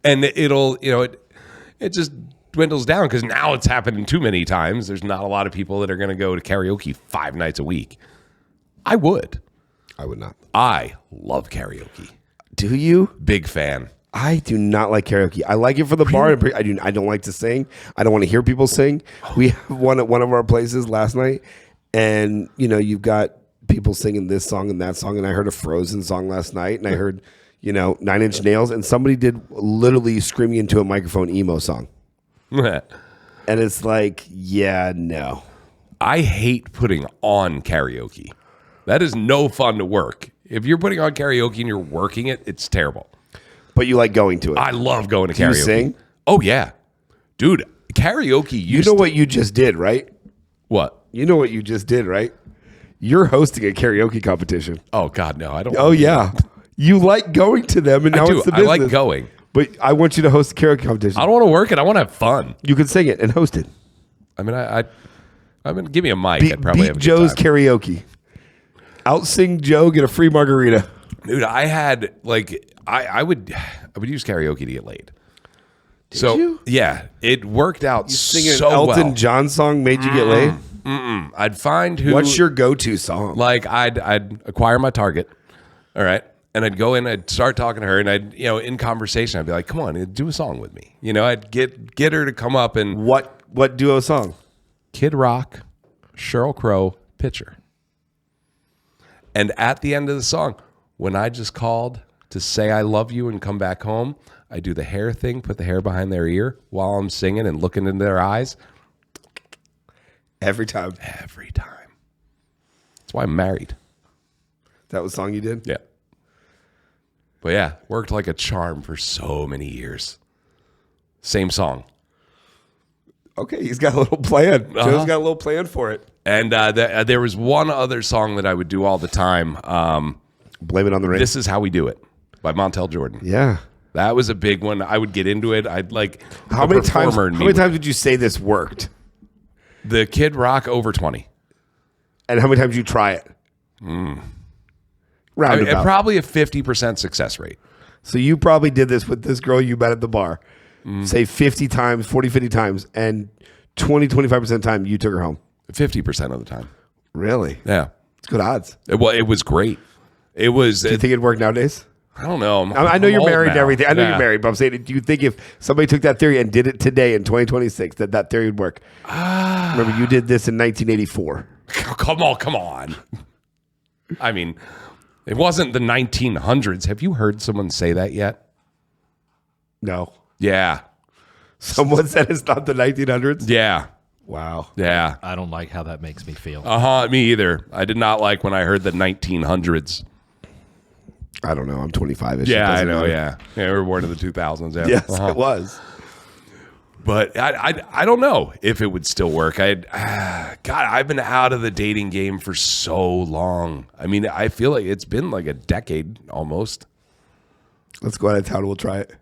And it'll, it just dwindles down because now it's happening too many times. There's not a lot of people that are going to go to karaoke 5 nights a week. I would. I would not. I love karaoke. Do you? Big fan. I do not like karaoke. I like it for the bar. I don't like to sing. I don't want to hear people sing. We have one at one of our places last night, and you've got people singing this song and that song. And I heard a Frozen song last night, and I heard 9 Inch Nails, and somebody did literally screaming into a microphone emo song. And it's like, yeah, no. I hate putting on karaoke. That is no fun to work. If you're putting on karaoke and you're working it, it's terrible. But you like going to it. I love going to Do karaoke. you sing? Oh, yeah. Dude, karaoke You know what you just did, right? What? You know what you just did, right? You're hosting a karaoke competition. Oh, God, no. I don't. Oh, yeah. You like going to them, and now it's the business. I like going. But I want you to host a karaoke competition. I don't want to work it. I want to have fun. You can sing it and host it. I mean, give me a mic. I'd probably have a good Joe's time. karaoke. Outsing Joe, get a free margarita. Dude, I had I would use karaoke to get laid. Did you? Yeah, it worked out Singing so an Elton well. John song made you get laid? I'd find who. What's your go-to song? Like I'd acquire my target, all right, and I'd go in, I'd start talking to her, and I'd in conversation, I'd be like, "Come on, do a song with me." I'd get her to come up and What duo song? Kid Rock, Sheryl Crow, Pitcher. And at the end of the song, when I just called to say I love you and come back home, I do the hair thing, put the hair behind their ear while I'm singing and looking into their eyes. Every time. Every time. That's why I'm married. That was the song you did? Yeah. But yeah, worked like a charm for so many years. Same song. Okay, he's got a little plan. Joe's got a little plan for it. And there was one other song that I would do all the time. Blame It on the Rain. This Is How We Do It by Montel Jordan. Yeah. That was a big one. I would get into it. I'd like How many times would you say this worked? The Kid Rock over 20. And how many times you try it? Roundabout. Probably a 50% success rate. So you probably did this with this girl you met at the bar. Say 50 times, 40, 50 times, and 20, 25% of the time you took her home. 50% of the time. Really? Yeah. It's good odds. It was great. It was. Do you think it'd work nowadays? I don't know. I know you're married and now. everything. I know you're married, but I'm saying, do you think if somebody took that theory and did it today in 2026, that theory would work? Remember, you did this in 1984. Come on. I mean, it wasn't the 1900s. Have you heard someone say that yet? No. Yeah. Someone said it's not the 1900s? Yeah. Wow. Yeah. I don't like how that makes me feel. Me either. I did not like when I heard the 1900s. I don't know. I'm 25-ish. Yeah, I know. Yeah. We were born in the 2000s. Yeah. Yes, it was. But I don't know if it would still work. God, I've been out of the dating game for so long. I mean, I feel like it's been like a decade almost. Let's go out of town. We'll try it.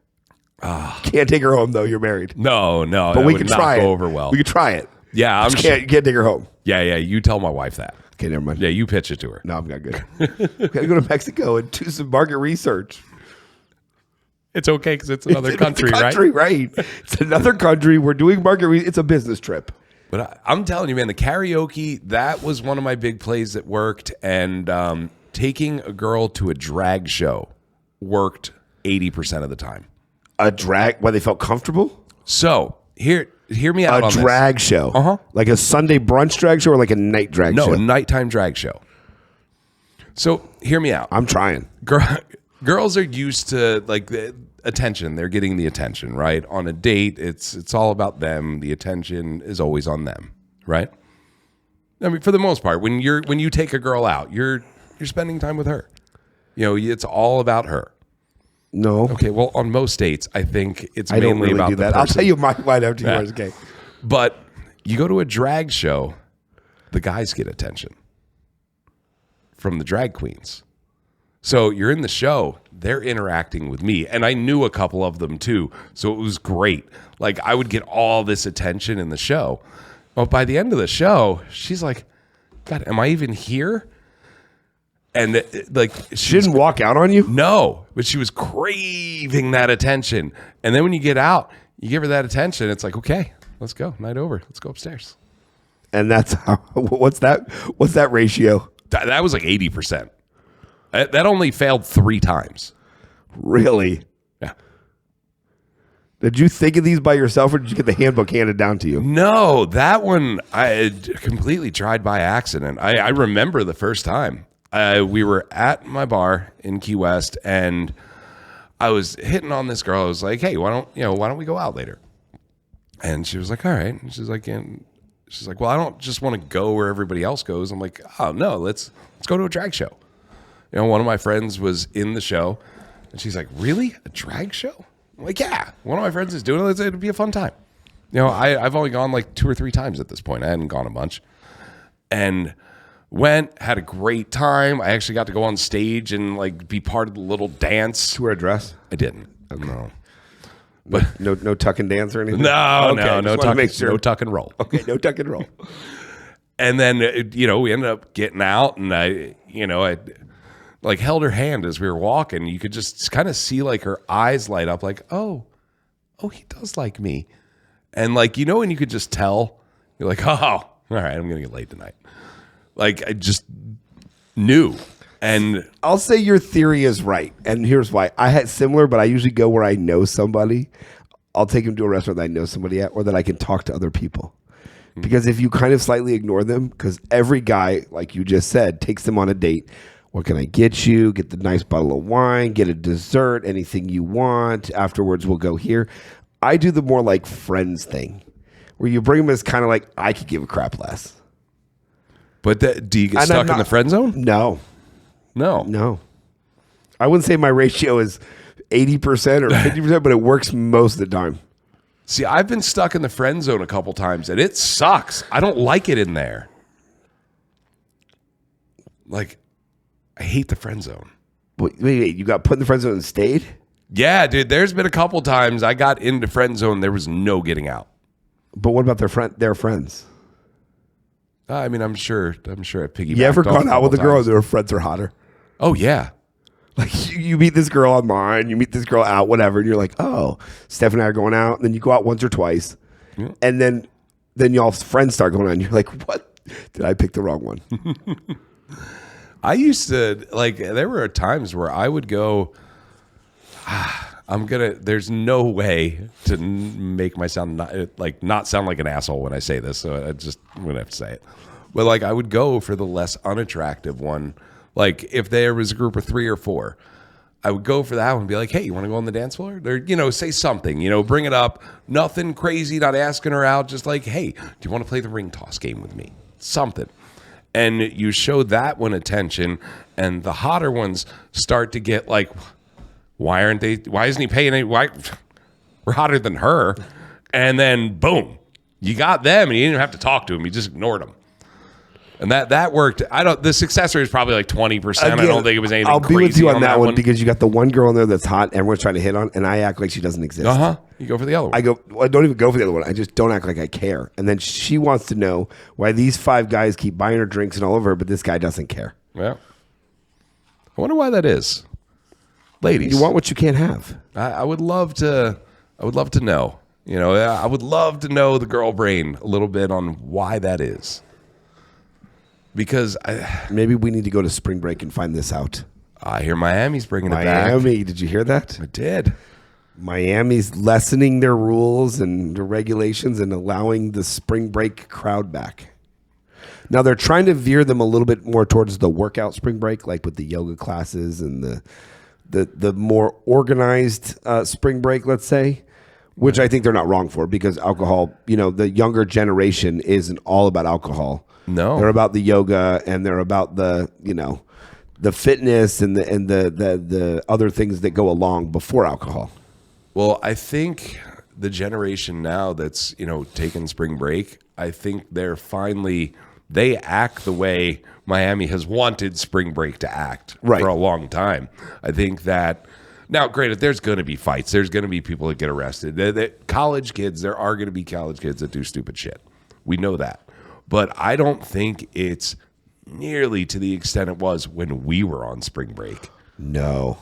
Can't take her home though. You're married. No. But we would can not try go it. over well. We can try it. Yeah, You can't take her home. Yeah. You tell my wife that. Okay, never mind. Yeah, you pitch it to her. No, I'm not good. We gotta go to Mexico and do some market research. It's okay because it's another country, right? It's another country. We're doing market research. It's a business trip. But I'm telling you, man, the karaoke, that was one of my big plays that worked. And taking a girl to a drag show worked 80% of the time. A drag? Why they felt comfortable? So hear me out on this. A drag show. Like a Sunday brunch drag show or like a night drag show? No, a nighttime drag show. So hear me out. I'm trying. Girls are used to like the attention. They're getting the attention, right? On a date, it's all about them. The attention is always on them, right? I mean, for the most part, when you take a girl out, you're spending time with her. It's all about her. No. Okay, well, on most dates, I think it's I don't mainly really about do the that. person. I'll tell you my line after yours. Okay. But you go to a drag show, the guys get attention from the drag queens. So you're in the show, they're interacting with me. And I knew a couple of them too. So it was great. Like I would get all this attention in the show. But by the end of the show, she's like, God, am I even here? And like She didn't walk out on you? No, but she was craving that attention. And then when you get out, you give her that attention. It's like, okay, let's go. Night over. Let's go upstairs. And that's how, what's that ratio? That was like 80%. That only failed 3 times. Really? Yeah. Did you think of these by yourself, or did you get the handbook handed down to you? No, that one I had completely tried by accident. I remember the first time. We were at my bar in Key West, and I was hitting on this girl. I was like, "Hey, why don't we go out later?" And she was like, "All right." And she's like, "Well, I don't just want to go where everybody else goes." I'm like, "Oh no, let's go to a drag show." One of my friends was in the show, and she's like, "Really? A drag show?" I'm like, "Yeah, one of my friends is doing it. It'd be a fun time." I've only gone like 2 or 3 times at this point. I hadn't gone a bunch, and had a great time. I actually got to go on stage and like be part of the little dance. To wear a dress? I didn't. No. But no tuck and dance or anything? No tuck, make sure. no tuck and roll. Okay, no tuck and roll. And then we ended up getting out, and I like held her hand as we were walking. You could just kind of see like her eyes light up, like, oh, he does like me. And like, when you could just tell, you're like, oh, all right, I'm gonna get laid tonight. Like, I just knew. And I'll say your theory is right, and here's why. I had similar, but I usually go where I know somebody. I'll take them to a restaurant that I know somebody at, or that I can talk to other people. Because if you kind of slightly ignore them, because every guy, like you just said, takes them on a date. What can I get you? Get the nice bottle of wine, get a dessert, anything you want. Afterwards, we'll go here. I do the more like friends thing, where you bring them as kind of like, I could give a crap less. But do you get stuck in the friend zone? No. I wouldn't say my ratio is 80% or 50%, but it works most of the time. See, I've been stuck in the friend zone a couple times, and it sucks. I don't like it in there. Like, I hate the friend zone. Wait, you got put in the friend zone and stayed? Yeah, dude, there's been a couple times I got into friend zone. There was no getting out. But what about their friends? I mean, I'm sure I piggybacked. You ever gone out with a girl and times. their friends are hotter? Oh, yeah. Like you meet this girl online, you meet this girl out, whatever, and you're like, oh, Steph and I are going out, and then you go out once or twice, and then y'all's friends start going on. And you're like, what? Did I pick the wrong one? I used to, like, there were times where I would go, there's no way to make my sound not sound like an asshole when I say this, so I'm going to have to say it. But, like, I would go for the less unattractive one. Like, if there was a group of 3 or 4, I would go for that one and be like, hey, you want to go on the dance floor? Or, say something, bring it up. Nothing crazy, not asking her out. Just like, hey, do you want to play the ring toss game with me? Something. And you show that one attention, and the hotter ones start to get like, why isn't he paying any? Why? We're hotter than her. And then, boom, you got them, and you didn't even have to talk to them. You just ignored them. And that worked. The success rate is probably like 20%. I don't think it was anything I'll crazy. I'll be with you on that one because you got the one girl in there that's hot, everyone's trying to hit on, and I act like she doesn't exist. You go for the other one. I don't even go for the other one. I just don't act like I care. And then she wants to know why these 5 guys keep buying her drinks and all over her, but this guy doesn't care. Yeah. I wonder why that is. Ladies. You want what you can't have. I would love to know. I would love to know the girl brain a little bit on why that is. Because maybe we need to go to spring break and find this out. I hear Miami's bringing it back. Miami, did you hear that? I did. Miami's lessening their rules and the regulations and allowing the spring break crowd back. Now they're trying to veer them a little bit more towards the workout spring break, like with the yoga classes and the more organized spring break, let's say, which I think they're not wrong for because alcohol, the younger generation isn't all about alcohol. No, they're about the yoga and they're about the fitness and the other things that go along before alcohol. Well, I think the generation now that's taking spring break, I think they act the way Miami has wanted spring break to act for a long time. I think that now, granted, there's going to be fights. There's going to be people that get arrested. College kids, there are going to be college kids that do stupid shit. We know that. But I don't think it's nearly to the extent it was when we were on spring break. No,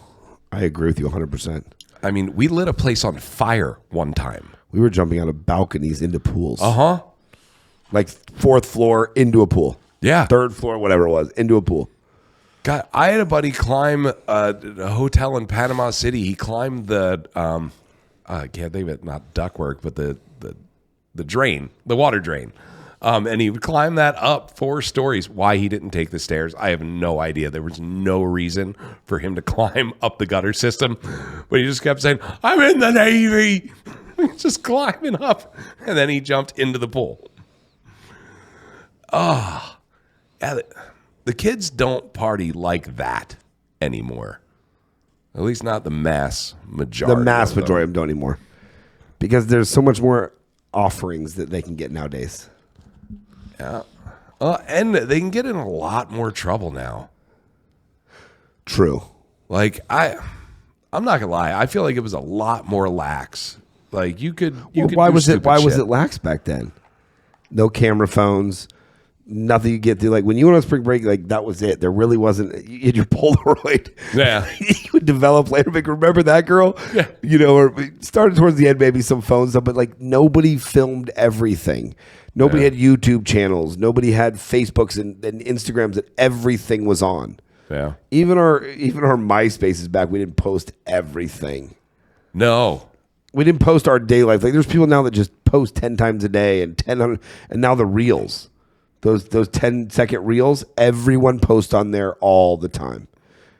I agree with you 100%. I mean, we lit a place on fire one time. We were jumping out of balconies into pools. Like 4th floor into a pool. Yeah. 3rd floor, whatever it was, into a pool. God, I had a buddy climb a hotel in Panama City. He climbed the I can't think of it, not ductwork, but the drain, the water drain. And he would climb that up 4 stories. Why he didn't take the stairs, I have no idea. There was no reason for him to climb up the gutter system, but he just kept saying, "I'm in the Navy." Just climbing up, and then he jumped into the pool. Oh, yeah. The kids don't party like that anymore. At least not the mass majority. The mass majority of them don't anymore. Because there's so much more offerings that they can get nowadays. Yeah. And they can get in a lot more trouble now. True. Like, I'm not gonna lie, I feel like it was a lot more lax. Like you could why was it lax back then? No camera phones. Nothing you get through. Like when you went on spring break, like that was it. There really wasn't. You had your Polaroid. Yeah. You would develop later. But remember that girl? Yeah. You know, or it started towards the end, maybe some phone stuff, but like nobody filmed everything. Nobody had YouTube channels. Nobody had Facebooks and Instagrams that everything was on. Yeah. Even our MySpaces back, we didn't post everything. No. We didn't post our day life. Like there's people now that just post 10 times a day and now the reels. Those 10-second reels, everyone posts on there all the time.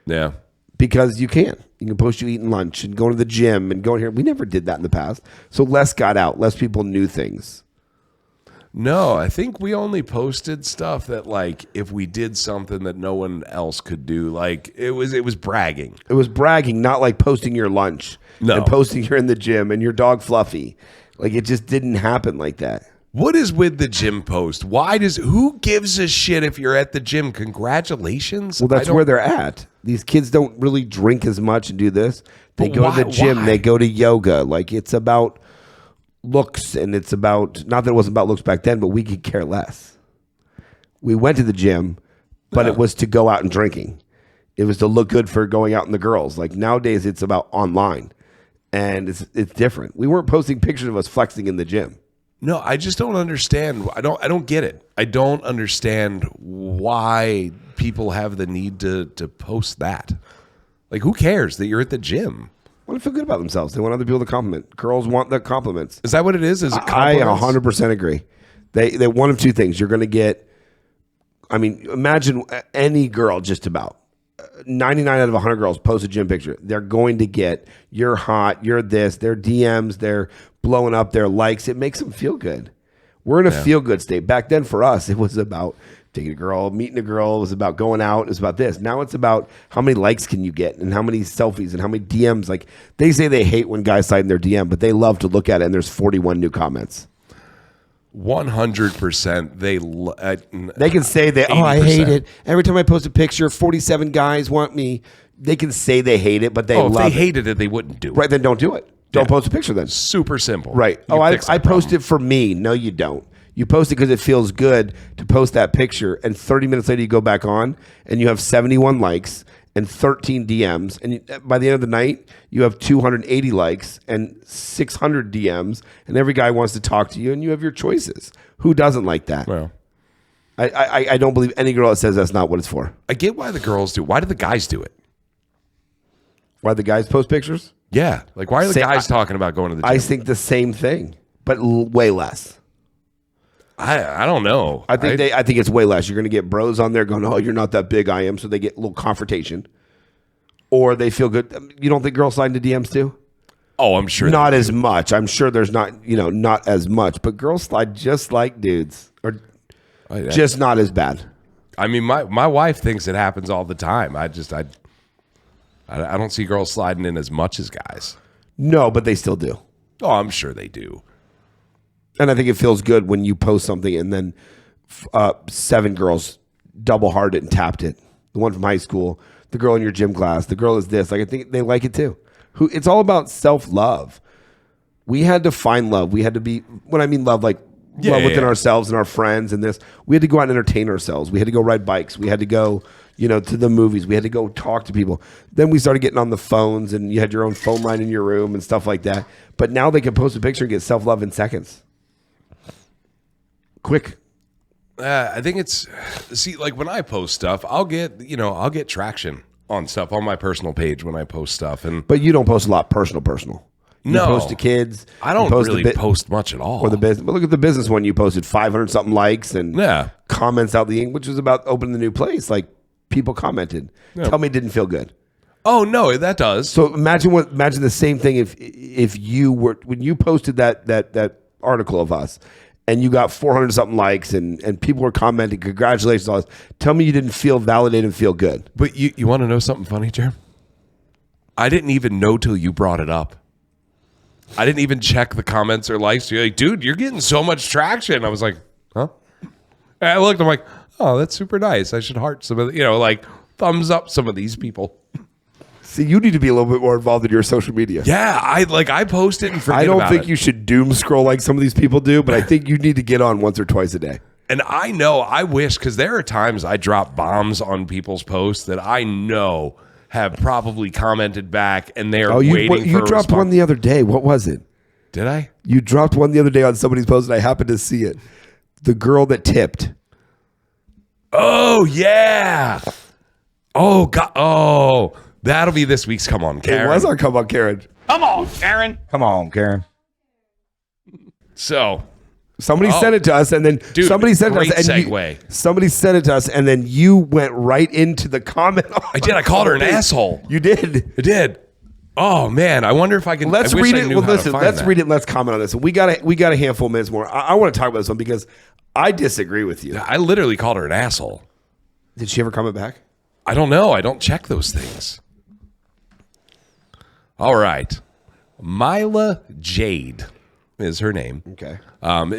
Yeah. Because you can. You can post you eating lunch and going to the gym and going here. We never did that in the past. So less got out. Less people knew things. No, I think we only posted stuff that like if we did something that no one else could do, like it was bragging. It was bragging, not like posting your lunch. No. And posting you're in the gym and your dog Fluffy. Like it just didn't happen like that. What is with the gym post? Who gives a shit if you're at the gym? Congratulations. Well, that's where they're at. These kids don't really drink as much and do this. They But go to the why- gym. why? They go to yoga. Like it's about looks, and it's about, not that it wasn't about looks back then, but we could care less. We went to the gym, but it was to go out and drinking. It was to look good for going out in the girls. Like nowadays it's about online, and it's different. We weren't posting pictures of us flexing in the gym. No, I just don't understand. I don't get it. I don't understand why people have the need to post that. Like, who cares that you're at the gym? Want to feel good about themselves. They want other people to compliment. Girls want the compliments. Is that what it is? Is it I compliments? 100% agree. They one of two things. You're going to get, I mean, imagine any girl just about. 99 out of 100 girls post a gym picture. They're going to get, you're hot, you're this, their DMs, they're blowing up their likes. It makes them feel good. We're in a feel good state. Back then for us, it was about taking a girl, meeting a girl. It was about going out. It was about this. Now it's about how many likes can you get and how many selfies and how many DMs. Like they say they hate when guys slide in their DM, but they love to look at it and there's 41 new comments. 100%. They can say that, oh, I hate it. Every time I post a picture, 47 guys want me. They can say they hate it, but they love if they it. hated it, they wouldn't do it. Right, then don't do it. Don't post a picture then. Super simple. Right. You Oh, fix I the problem. post it for me. No, you don't. You post it because it feels good to post that picture, and 30 minutes later you go back on, and you have 71 likes and 13 DMs, and by the end of the night, you have 280 likes and 600 DMs, and every guy wants to talk to you, and you have your choices. Who doesn't like that? Well, I don't believe any girl that says that's not what it's for. I get why the girls do. Why do the guys do it? Why the guys post pictures? Yeah. Like, why are the guys talking about going to the gym? I think the same thing, but way less. I don't know. I think it's way less. You're going to get bros on there going, "Oh, you're not that big, I am," so they get a little confrontation, or they feel good. You don't think girls slide into DMs too? Oh, I'm sure. Not as much. I'm sure there's not as much, but girls slide just like dudes, or just not as bad. I mean, my wife thinks it happens all the time. I don't see girls sliding in as much as guys. No, but they still do. Oh, I'm sure they do. And I think it feels good when you post something and then 7 girls double hearted it and tapped it. The one from high school, the girl in your gym class, the girl is this. Like I think they like it too. It's all about self-love. We had to find love. We had to be, when I mean love, like love within ourselves and our friends and this. We had to go out and entertain ourselves. We had to go ride bikes. We had to go, to the movies. We had to go talk to people. Then we started getting on the phones, and you had your own phone line in your room and stuff like that. But now they can post a picture and get self-love in seconds. Quick. I think it's like when I post stuff, I'll get traction on stuff on my personal page when I post stuff, but you don't post a lot personal. You no, post to kids. I don't really post much at all. Or the business. But look at the business one. You posted 500 something likes and comments out the ink, which was about opening the new place. Like people commented. Yeah. Tell me it didn't feel good. Oh no, that does. So imagine the same thing if you were when you posted that article of us and you got 400 something likes and people were commenting, congratulations on us. Tell me you didn't feel validated and feel good. But you want to know something funny, Jeremy? I didn't even know till you brought it up. I didn't even check the comments or likes. You're like, dude, you're getting so much traction. I was like, huh? And I looked, I'm like, oh, that's super nice. I should heart some of like thumbs up some of these people. See, you need to be a little bit more involved in your social media. Yeah, I post it and forget about it. I don't think you should doom scroll like some of these people do, but I think you need to get on once or twice a day. And I wish, because there are times I drop bombs on people's posts that I know have probably commented back, and they're waiting for you dropped response. One the other day. What was it? Did I? You dropped one the other day on somebody's post, and I happened to see it. The girl that tipped. Oh, yeah. Oh, God. Oh, that'll be this week's Come On, Karen. It was our Come On, Karen. Come on, Karen. Come on, Karen. So... Somebody sent it to us, and then somebody sent it to us, and somebody sent it to us, and then you went right into the comment. I did. I called her an asshole. You did. I did. Oh man, I wonder if I can. Let's read it. Well, listen. Let's read it. Let's comment on this. We got a handful of minutes more. I want to talk about this one because I disagree with you. I literally called her an asshole. Did she ever comment back? I don't know. I don't check those things. All right, Mila Jade is her name. Okay.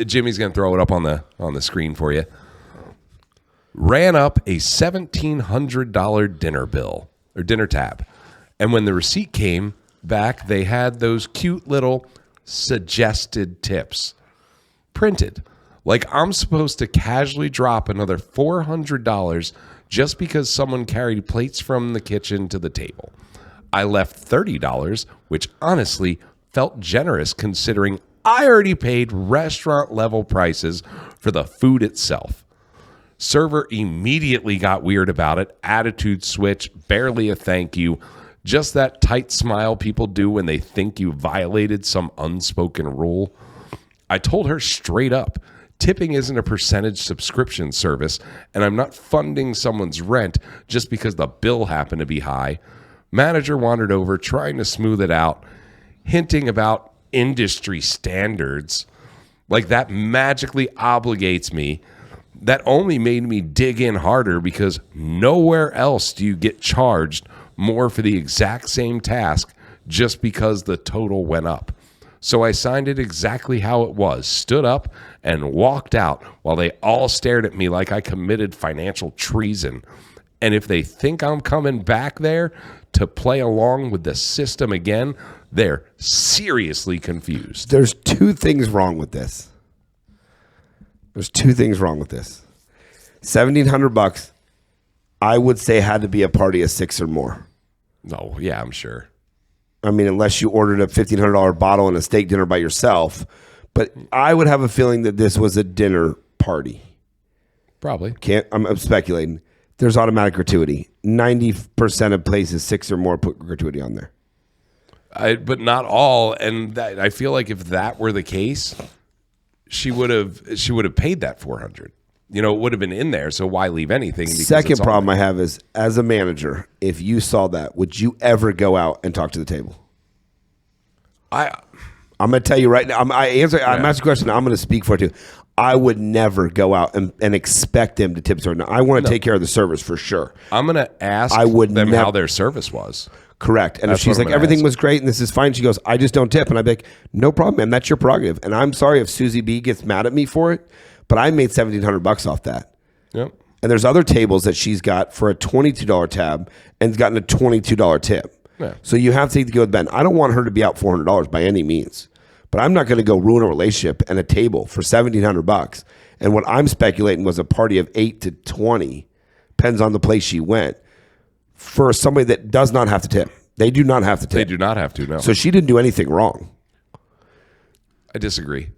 Jimmy's going to throw it up on the screen for you. Ran up a $1,700 dinner bill or dinner tab. And when the receipt came back, they had those cute little suggested tips printed. Like I'm supposed to casually drop another $400 just because someone carried plates from the kitchen to the table. I left $30, which honestly felt generous considering I already paid restaurant level prices for the food itself. Server immediately got weird about it. Attitude switch, barely a thank you. Just that tight smile people do when they think you violated some unspoken rule. I told her straight up, tipping isn't a percentage subscription service, and I'm not funding someone's rent just because the bill happened to be high. Manager wandered over, trying to smooth it out, hinting about industry standards. Like that magically obligates me. That only made me dig in harder because nowhere else do you get charged more for the exact same task just because the total went up. So I signed it exactly how it was, stood up and walked out while they all stared at me like I committed financial treason. And if they think I'm coming back there to play along with the system again, they're seriously confused. There's two things wrong with this. $1,700, I would say had to be a party of 6 or more. No, yeah, I'm sure. I mean, unless you ordered a $1,500 bottle and a steak dinner by yourself. But I would have a feeling that this was a dinner party. Probably. I'm speculating. There's automatic gratuity. 90% of places, 6 or more, put gratuity on there. But not all, and I feel like if that were the case, she would have paid that $400. It would have been in there. So why leave anything? Second problem I have is, as a manager, if you saw that, would you ever go out and talk to the table? I'm going to tell you right now. I'm asking the question. I'm going to speak for it too. I would never go out and expect them to tip certain. I want to take care of the service for sure. I'm going to ask them how their service was. Correct. And if she's like, everything was great and this is fine, she goes, I just don't tip. And I'd be like, no problem, man. That's your prerogative. And I'm sorry if Susie B gets mad at me for it, but I made $1,700 off that. Yep. And there's other tables that she's got for a $22 tab and gotten a $22 tip. Yeah. So you have to go with Ben. I don't want her to be out $400 by any means, but I'm not going to go ruin a relationship and a table for $1,700. And what I'm speculating was a party of 8 to 20, depends on the place she went, for somebody that does not have to tip. They do not have to tip. They do not have to, no. So she didn't do anything wrong. I disagree.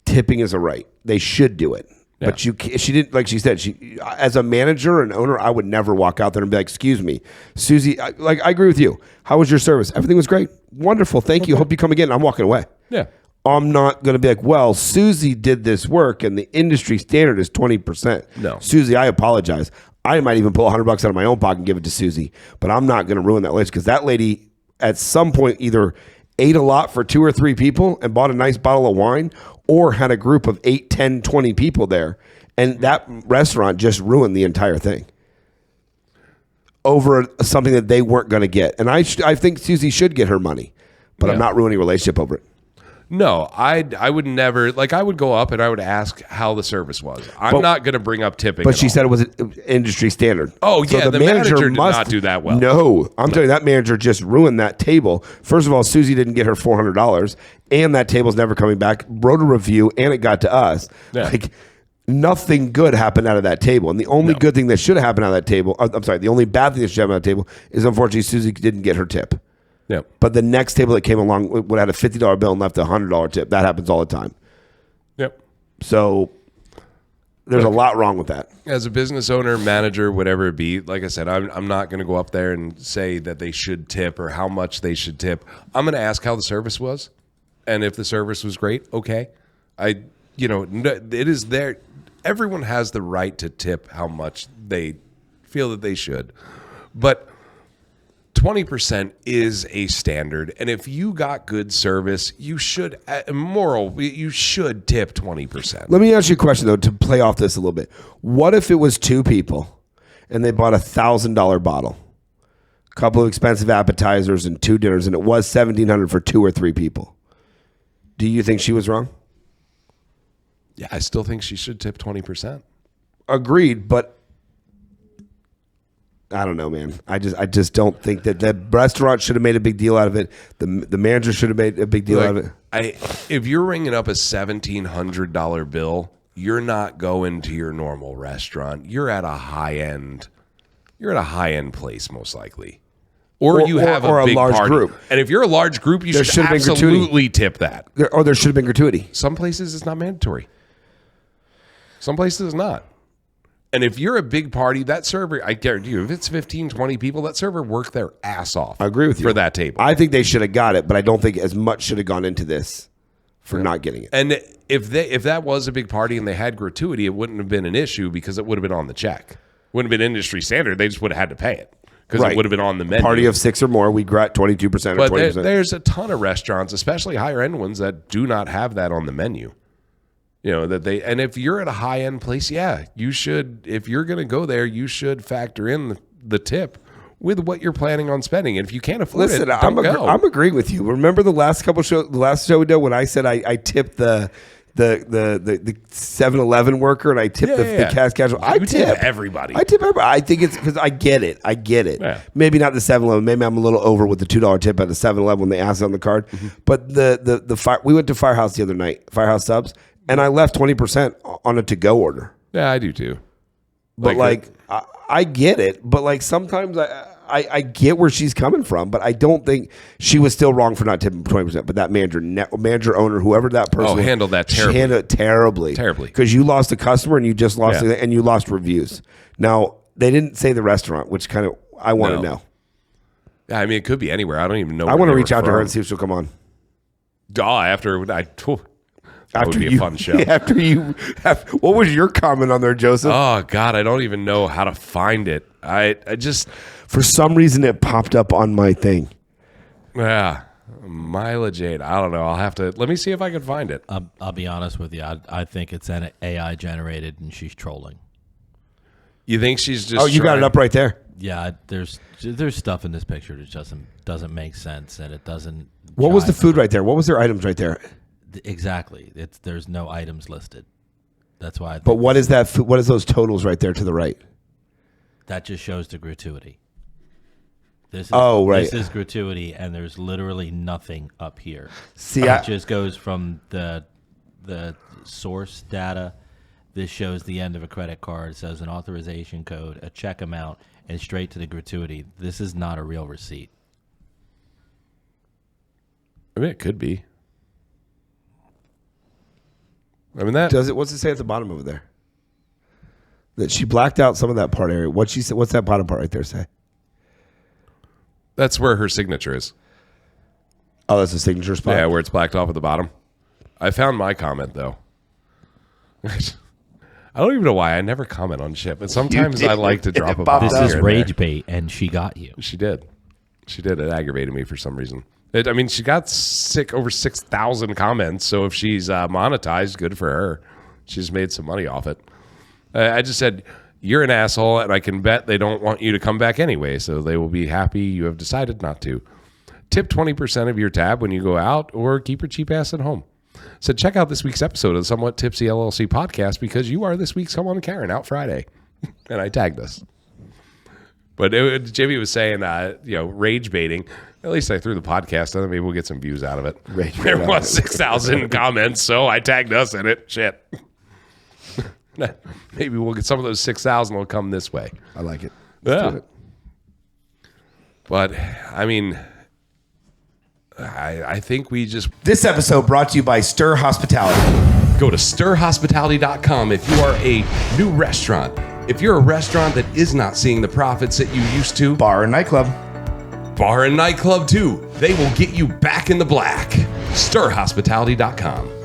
tipping is a right. They should do it. Yeah. But she didn't, like she said, she, as a manager and owner, I would never walk out there and be like, excuse me, Susie, I agree with you. How was your service? Everything was great. Wonderful. Thank you. Hope you come again. I'm walking away. Yeah. I'm not going to be like, well, Susie did this work and the industry standard is 20%. No. Susie, I apologize. I might even pull $100 out of my own pocket and give it to Susie, but I'm not going to ruin that relationship because that lady at some point either ate a lot for 2 or 3 people and bought a nice bottle of wine or had a group of 8, 10, 20 people there. And that restaurant just ruined the entire thing over something that they weren't going to get. And I think Susie should get her money, but I'm not ruining a relationship over it. No, I would never, like, I would go up and I would ask how the service was. I'm not going to bring up tipping. But she said it was an industry standard. Oh, yeah, the manager did not do that well. No, I'm telling you, that manager just ruined that table. First of all, Susie didn't get her $400, and that table's never coming back. Wrote a review, and it got to us. Yeah. Like, nothing good happened out of that table. And the only good thing that should have happened out of that table, I'm sorry, the only bad thing that should have happened out of that table is, unfortunately, Susie didn't get her tip. Yep. But the next table that came along would have had a $50 bill and left a $100 tip. That happens all the time. Yep. So there's a lot wrong with that. As a business owner, manager, whatever it be, like I said, I'm not going to go up there and say that they should tip or how much they should tip. I'm going to ask how the service was. And if the service was great, okay. It is there. Everyone has the right to tip how much they feel that they should. But 20% is a standard, and if you got good service, you should tip 20%. Let me ask you a question, though, to play off this a little bit. What if it was 2 people, and they bought a $1,000 bottle, a couple of expensive appetizers, and 2 dinners, and it was $1,700 for 2 or 3 people? Do you think she was wrong? Yeah, I still think she should tip 20%. Agreed, but I don't know, man. I just don't think that the restaurant should have made a big deal out of it. The manager should have made a big deal out of it. If you're ringing up a $1,700 bill, you're not going to your normal restaurant. You're at a high end. You're at a high end place, most likely, or you have a big large party. Group. And if you're a large group, you should absolutely tip that. There should have been gratuity. Some places it's not mandatory. Some places it's not. And if you're a big party, that server, I guarantee you, if it's 15, 20 people, that server worked their ass off. I agree with you. For that table. I think they should have got it, but I don't think as much should have gone into this for not getting it. And if that was a big party and they had gratuity, it wouldn't have been an issue because it would have been on the check. Wouldn't have been industry standard. They just would have had to pay it because it would have been on the menu. Party of 6 or more, we got 22% or 20%. But there's a ton of restaurants, especially higher end ones, that do not have that on the menu. And if you're at a high end place, yeah, you should. If you're going to go there, you should factor in the tip with what you're planning on spending. And if you can't afford it, don't go. I'm agreeing with you. Remember the last show we did when I said I tipped the 7-Eleven worker and I tipped the cash casual. I tip everybody. I tip everybody. I think it's because I get it. Yeah. Maybe not the 7-Eleven. Maybe I'm a little over with the $2 tip at the 7-Eleven when they asked it on the card. Mm-hmm. But we went to Firehouse the other night, Firehouse Subs. And I left 20% on a to-go order. Yeah, I do too. But I get it. But sometimes I get where she's coming from. But I don't think she was still wrong for not tipping 20%. But that manager, owner, whoever that person was, handled that terribly. She handled it terribly. Because you lost a customer and you just lost it, and you lost reviews. Now, they didn't say the restaurant, which kind of I want to know. Yeah, I mean, it could be anywhere. I don't even know. I want to reach out to her and see if she'll come on. That would be a fun show. What was your comment on there, Joseph? Oh, God, I don't even know how to find it. I just... For some reason, it popped up on my thing. Yeah. Mileage 8. I don't know. I'll have to... Let me see if I can find it. I'll be honest with you. I think it's an AI generated and she's trolling. You think she's just... Oh, you got it up right there. Yeah, there's stuff in this picture that doesn't make sense and it doesn't... What was the food right there? What was their items right there? Exactly. There's no items listed. That's why. But what is that? What is those totals right there to the right? That just shows the gratuity. This is gratuity, and there's literally nothing up here. See, it just goes from the source data. This shows the end of a credit card. It says an authorization code, a check amount, and straight to the gratuity. This is not a real receipt. I mean, it could be. I mean, that Does it? What's it say at the bottom over there? That she blacked out some of that part area. What's that bottom part right there say? that's where her signature is. Oh, that's the signature spot. Yeah, where it's blacked off at the bottom. I found my comment though. I don't even know why I never comment on shit, but sometimes I like to drop a bomb. This here is and rage there. bait, and she got you. She did. It aggravated me for some reason. I mean, she got over 6,000 comments, so if she's monetized, good for her. She's made some money off it. I just said, you're an asshole, and I can bet they don't want you to come back anyway, so they will be happy you have decided not to. Tip 20% of your tab when you go out, or keep your cheap ass at home. So check out this week's episode of the Somewhat Tipsy LLC podcast, because you are this week's Someone Karen out Friday. And I tagged us. But Jimmy was saying, rage baiting. At least I threw the podcast on it. Maybe we'll get some views out of it. There was 6,000 comments, so I tagged us in it. Shit. Maybe we'll get some of those 6,000 will come this way. I like it. Yeah. Let's do it. But, I mean, I think we just... This episode brought to you by Stir Hospitality. Go to stirhospitality.com if you are a new restaurant. If you're a restaurant that is not seeing the profits that you used to, Bar and nightclub. bar and nightclub too, they will get you back in the black. Stirhospitality.com.